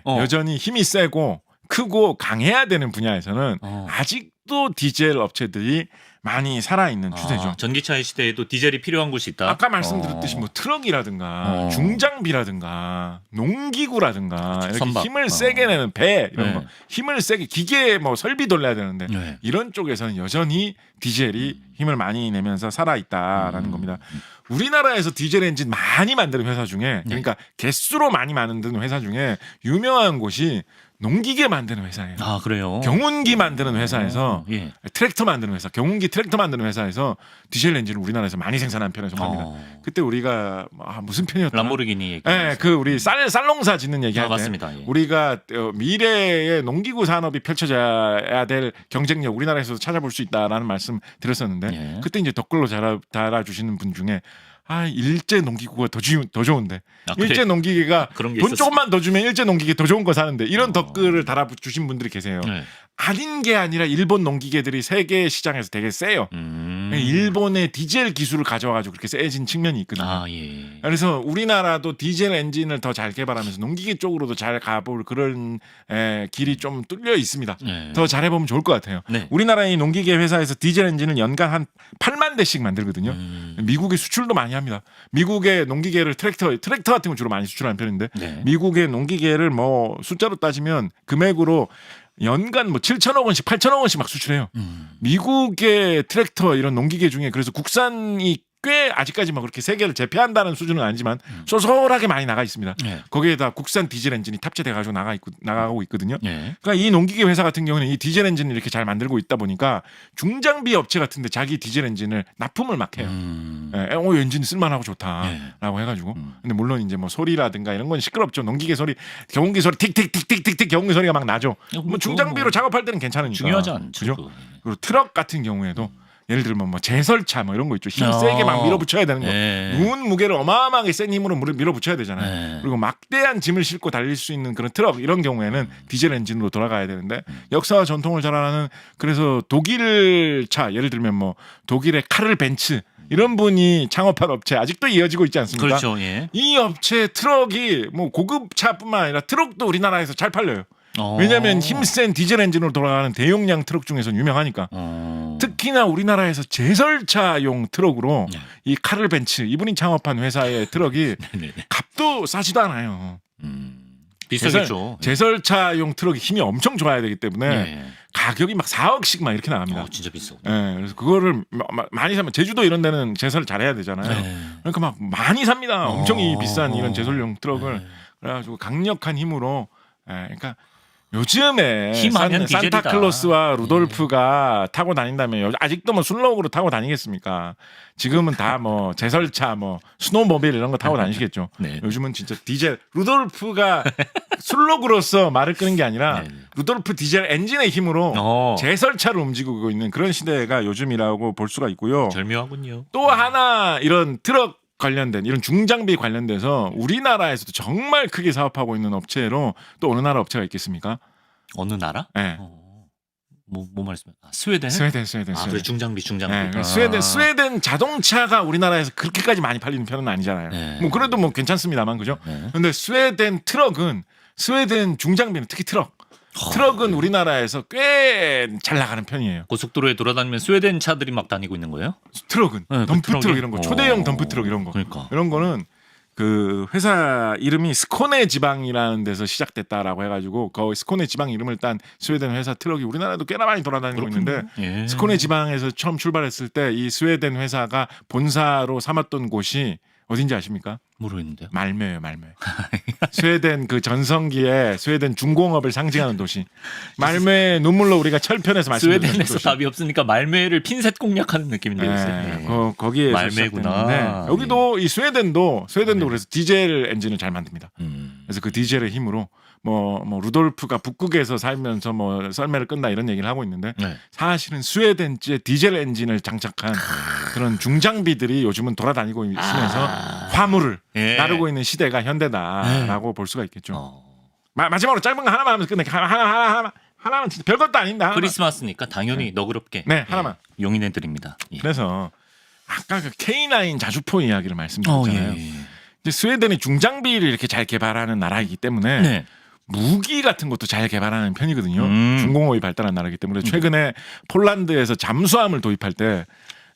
Speaker 2: 여전히 힘이 세고 크고 강해야 되는 분야에서는
Speaker 1: 어.
Speaker 2: 아직도 디젤 업체들이 많이 살아있는 추세죠.
Speaker 1: 전기차의 시대에도 디젤이 필요한 곳이 있다.
Speaker 2: 아까 말씀드렸듯이 뭐 트럭이라든가 중장비라든가 농기구라든가 이렇게
Speaker 1: 선박.
Speaker 2: 힘을 세게 내는 배 이런
Speaker 1: 네.
Speaker 2: 거 힘을 세게 기계 뭐 설비 돌려야 되는데
Speaker 1: 네.
Speaker 2: 이런 쪽에서는 여전히 디젤이 힘을 많이 내면서 살아있다라는 겁니다. 우리나라에서 디젤 엔진 많이 만드는 회사 중에 그러니까 개수로 많이 만드는 회사 중에 유명한 곳이 농기계 만드는 회사예요.
Speaker 1: 그래요?
Speaker 2: 경운기 만드는 회사에서
Speaker 1: 예.
Speaker 2: 트랙터 만드는 회사, 경운기 트랙터 만드는 회사에서 디젤 엔진을 우리나라에서 많이 생산하는 편에 속합니다. 그때 우리가 무슨 편이었나?
Speaker 1: 람보르기니 얘기.
Speaker 2: 그 우리 쌀농사 짓는 얘기할 때
Speaker 1: 맞습니다. 예.
Speaker 2: 우리가 미래의 농기구 산업이 펼쳐져야 될 경쟁력 우리나라에서도 찾아볼 수 있다라는 말씀 드렸었는데
Speaker 1: 예.
Speaker 2: 그때 이제 댓글로 달아주시는 분 중에 일제 농기구가 더 좋은데
Speaker 1: 그래?
Speaker 2: 일제 농기계가
Speaker 1: 그런 게
Speaker 2: 돈
Speaker 1: 있었어.
Speaker 2: 조금만 더 주면 일제 농기계 더 좋은 거 사는데 이런 댓글을 달아주신 분들이 계세요.
Speaker 1: 네.
Speaker 2: 아닌 게 아니라 일본 농기계들이 세계 시장에서 되게 세요. 일본의 디젤 기술을 가져와가지고 그렇게 세진 측면이 있거든요.
Speaker 1: 예.
Speaker 2: 그래서 우리나라도 디젤 엔진을 더 잘 개발하면서 농기계 쪽으로도 잘 가볼 그런 길이 좀 뚫려 있습니다.
Speaker 1: 네.
Speaker 2: 더 잘해보면 좋을 것 같아요.
Speaker 1: 네.
Speaker 2: 우리나라의 농기계 회사에서 디젤 엔진을 연간 한 8만 대씩 만들거든요. 미국에 수출도 많이 합니다. 미국의 농기계를 트랙터 같은 거 주로 많이 수출하는 편인데
Speaker 1: 네.
Speaker 2: 미국의 농기계를 뭐 숫자로 따지면 금액으로 연간 뭐 7천억 원씩 8천억 원씩 막 수출해요. 미국의 트랙터 이런 농기계 중에 그래서 국산이 꽤 아직까지 막 그렇게 세계를 제패한다는 수준은 아니지만 쏠쏠하게 많이 나가 있습니다.
Speaker 1: 네.
Speaker 2: 거기에다 국산 디젤 엔진이 탑재돼가지고 나가고 있거든요.
Speaker 1: 네.
Speaker 2: 그러니까 이 농기계 회사 같은 경우는 이 디젤 엔진을 이렇게 잘 만들고 있다 보니까 중장비 업체 같은데 자기 디젤 엔진을 납품을 막 해요. 엔진 쓸만하고 좋다라고 해가지고. 근데 물론 이제 뭐 소리라든가 이런 건 시끄럽죠. 농기계 소리, 경운기 소리 틱틱틱틱틱틱 경운기 소리가 막 나죠. 뭐 중장비로 작업할 때는 괜찮으니까.
Speaker 1: 중요하지 않죠.
Speaker 2: 그죠?
Speaker 1: 그거.
Speaker 2: 그리고 트럭 같은 경우에도 예를 들면 뭐 제설차 뭐 이런 거 있죠. 힘 세게 막 밀어붙여야 되는 거.
Speaker 1: 네.
Speaker 2: 무은 무게를 어마어마하게 센 힘으로 밀어붙여야 되잖아요.
Speaker 1: 네.
Speaker 2: 그리고 막대한 짐을 싣고 달릴 수 있는 그런 트럭 이런 경우에는 디젤 엔진으로 돌아가야 되는데 역사와 전통을 잘 아는 그래서 독일 차 예를 들면 뭐 독일의 카를 벤츠 이런 분이 창업한 업체 아직도 이어지고 있지 않습니까?
Speaker 1: 그렇죠. 예.
Speaker 2: 이 업체 트럭이 뭐 고급 차뿐만 아니라 트럭도 우리나라에서 잘 팔려요. 왜냐하면 힘센 디젤 엔진으로 돌아가는 대용량 트럭 중에서는 유명하니까. 특히나 우리나라에서 제설차용 트럭으로 이 카를 벤츠 이분이 창업한 회사의 트럭이 값도 싸지도 않아요.
Speaker 1: 비싸겠죠.
Speaker 2: 제설차용 트럭이 힘이 엄청 좋아야 되기 때문에 가격이 막 4억씩 막 이렇게 나옵니다.
Speaker 1: 진짜 비싸.
Speaker 2: 그래서 그거를 많이 사면 제주도 이런 데는 제설 잘해야 되잖아요. 그러니까 막 많이 삽니다. 엄청 비싼 이런 제설용 트럭을. 그래가지고 강력한 힘으로. 그러니까 요즘에 산타클로스와 루돌프가 타고 다닌다면 아직도 뭐 순록으로 타고 다니겠습니까? 지금은 다 뭐 제설차 뭐 스노모빌 이런 거 타고 다니시겠죠. 요즘은 진짜 디젤 루돌프가 순록으로서 말을 끄는 게 아니라 루돌프 디젤 엔진의 힘으로 제설차를 움직이고 있는 그런 시대가 요즘이라고 볼 수가 있고요.
Speaker 1: 절묘하군요.
Speaker 2: 또 하나 이런 트럭 관련된 이런 중장비 관련돼서 우리나라에서도 정말 크게 사업하고 있는 업체로 또 어느 나라 업체가 있겠습니까?
Speaker 1: 어느 나라?
Speaker 2: 네.
Speaker 1: 뭐 말씀? 스웨덴?
Speaker 2: 스웨덴.
Speaker 1: 그래 중장비.
Speaker 2: 네, 스웨덴 자동차가 우리나라에서 그렇게까지 많이 팔리는 편은 아니잖아요. 뭐 그래도 뭐 괜찮습니다만 그죠? 근데 스웨덴 트럭은 스웨덴 중장비는 특히 트럭은 우리나라에서 꽤 잘 나가는 편이에요.
Speaker 1: 고속도로에 돌아다니면 스웨덴 차들이 막 다니고 있는 거예요?
Speaker 2: 트럭은 덤프 트럭 이런 거, 초대형 덤프 트럭 이런 거.
Speaker 1: 그러니까.
Speaker 2: 이런 거는 그 회사 이름이 스코네 지방이라는 데서 시작됐다라고 해가지고 그 스코네 지방 이름을 딴 스웨덴 회사 트럭이 우리나라도 꽤나 많이 돌아다니고 있는데 스코네 지방에서 처음 출발했을 때 이 스웨덴 회사가 본사로 삼았던 곳이 어딘지 아십니까?
Speaker 1: 모르겠는데요.
Speaker 2: 말메예요, 말메. 스웨덴 그 전성기에 스웨덴 중공업을 상징하는 도시. 말메 눈물로 우리가 철편에서 말씀드렸던
Speaker 1: 스웨덴에서
Speaker 2: 도시.
Speaker 1: 답이 없으니까 말메를 핀셋 공략하는 느낌인데요.
Speaker 2: 거기에
Speaker 1: 말메구나.
Speaker 2: 여기도 이 스웨덴도 그래서 디젤 엔진을 잘 만듭니다. 그래서 그 디젤의 힘으로 뭐 루돌프가 북극에서 살면서 뭐 썰매를 끈다 이런 얘기를 하고 있는데 사실은 스웨덴제 디젤 엔진을 장착한 그런 중장비들이 요즘은 돌아다니고 있으면서 화물을 나르고 있는 시대가 현대다라고 볼 수가 있겠죠. 마지막으로 짧은 거 하나만 하면서 끝낼게요. 하나만 진짜 별것도 아닌데
Speaker 1: 크리스마스니까 당연히 너그럽게
Speaker 2: 하나만
Speaker 1: 용인해 드립니다.
Speaker 2: 그래서 아까 그 K9 자주포 이야기를 말씀드렸잖아요. 이제 스웨덴이 중장비를 이렇게 잘 개발하는 나라이기 때문에 무기 같은 것도 잘 개발하는 편이거든요. 중공업이 발달한 나라이기 때문에 최근에 폴란드에서 잠수함을 도입할 때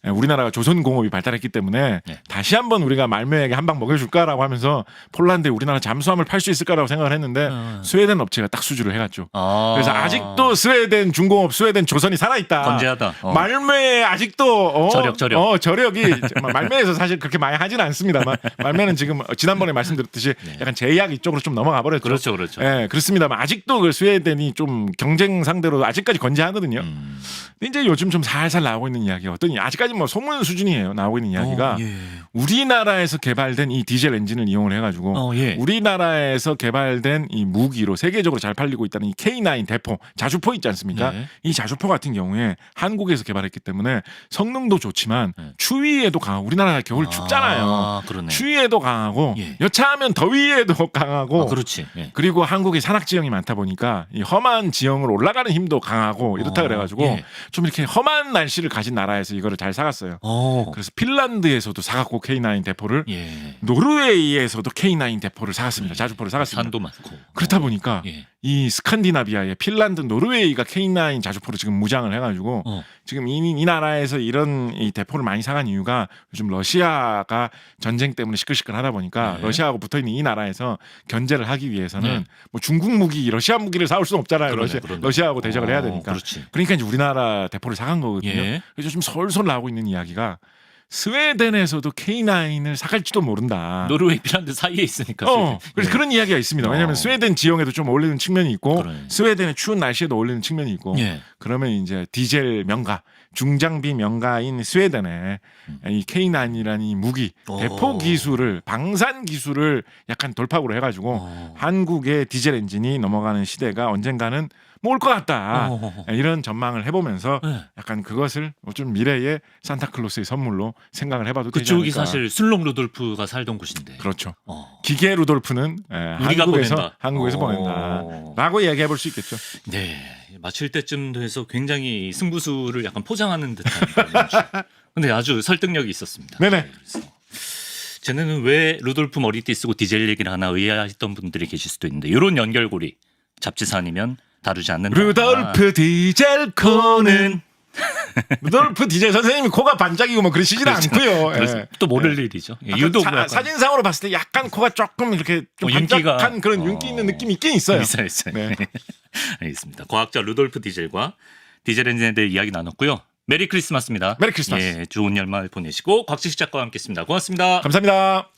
Speaker 2: 우리나라가 조선공업이 발달했기 때문에 다시 한번 우리가 말메에게 한 방 먹여줄까라고 하면서 폴란드에 우리나라 잠수함을 팔 수 있을까라고 생각을 했는데 스웨덴 업체가 딱 수주를 해갔죠. 그래서 아직도 스웨덴 중공업, 스웨덴 조선이 살아있다.
Speaker 1: 건재하다.
Speaker 2: 말메에 아직도 저력이 말메에서 사실 그렇게 많이 하지는 않습니다만 말메는 지금 지난번에 말씀드렸듯이 약간 제약 이쪽으로 좀 넘어가 버렸죠.
Speaker 1: 그렇죠.
Speaker 2: 그렇습니다만 아직도 그 스웨덴이 좀 경쟁 상대로 아직까지 건재하거든요. 근데 이제 요즘 좀 살살 나오고 있는 이야기가 어떠니 아직까지 뭐 소문 수준이에요. 나오고 있는 이야기가 우리나라에서 개발된 이 디젤 엔진을 이용을 해가지고 우리나라에서 개발된 이 무기로 세계적으로 잘 팔리고 있다는 이 K9 대포 자주포 있지 않습니까? 이 자주포 같은 경우에 한국에서 개발했기 때문에 성능도 좋지만 추위에도 강하고 우리나라 겨울 춥잖아요. 추위에도 강하고 여차하면 더위에도 강하고
Speaker 1: 그렇지.
Speaker 2: 그리고 한국이 산악 지형이 많다 보니까 이 험한 지형을 올라가는 힘도 강하고 이렇다 그래가지고 좀 이렇게 험한 날씨를 가진 나라에서 이거를 잘 사갔어요. 그래서 핀란드에서도 사갔고 K9 대포를 노르웨이에서도 K9 대포를 사갔습니다. 자주포를 사갔습니다.
Speaker 1: 산도 많고.
Speaker 2: 그렇다 보니까 이 스칸디나비아의 핀란드, 노르웨이가 K9 자주포를 지금 무장을 해가지고 지금 이 나라에서 이런 이 대포를 많이 사간 이유가 요즘 러시아가 전쟁 때문에 시끌시끌하다 보니까 러시아하고 붙어있는 이 나라에서 견제를 하기 위해서는 뭐 중국 무기, 러시아 무기를 사올 수는 없잖아요. 러시아하고 대적을 해야 되니까. 그러니까 이제 우리나라 대포를 사간 거거든요. 그래서 좀 솔솔 나오고 있는 이야기가 스웨덴에서도 K9을 사갈지도 모른다.
Speaker 1: 노르웨이, 핀란드 사이에 있으니까.
Speaker 2: 그래서 그런 이야기가 있습니다. 왜냐하면 스웨덴 지형에도 좀 어울리는 측면이 있고 스웨덴의 추운 날씨에도 어울리는 측면이 있고 그러면 이제 디젤 명가, 중장비 명가인 스웨덴의 이 K9이라는 이 무기, 대포 기술을 방산 기술을 약간 돌파구로 해가지고 한국의 디젤 엔진이 넘어가는 시대가 언젠가는 올 것 같다. 이런 전망을 해보면서 약간 그것을 좀 미래의 산타클로스의 선물로 생각을 해봐도 되지 않을까.
Speaker 1: 그쪽이 사실 술롱 루돌프가 살던 곳인데.
Speaker 2: 그렇죠. 기계 루돌프는 한국에서 보낸다. 라고 얘기해볼 수 있겠죠.
Speaker 1: 네. 마칠 때쯤 돼서 굉장히 승부수를 약간 포장하는 듯한 근데 아주 설득력이 있었습니다.
Speaker 2: 네네.
Speaker 1: 쟤네는 왜 루돌프 머리띠 쓰고 디젤 얘기를 하나 의아하셨던 분들이 계실 수도 있는데 이런 연결고리 잡지사 아니면 다루지 않는다.
Speaker 2: 루돌프 디젤 코는 루돌프 디젤 선생님이 코가 반짝이고 뭐 그러시진 않고요. 예.
Speaker 1: 또 모를 일이죠. 유독
Speaker 2: 사진상으로 봤을 때 약간 코가 조금 이렇게 좀
Speaker 1: 윤기가
Speaker 2: 반짝한 그런 윤기 있는 느낌이 있긴 있어요.
Speaker 1: 있어요. 네. 알겠습니다. 과학자 루돌프 디젤과 디젤 엔진에 대해 이야기 나눴고요. 메리 크리스마스입니다.
Speaker 2: 메리 크리스마스.
Speaker 1: 예, 좋은 연말 보내시고 곽지식 작가와 함께했습니다. 고맙습니다.
Speaker 2: 감사합니다.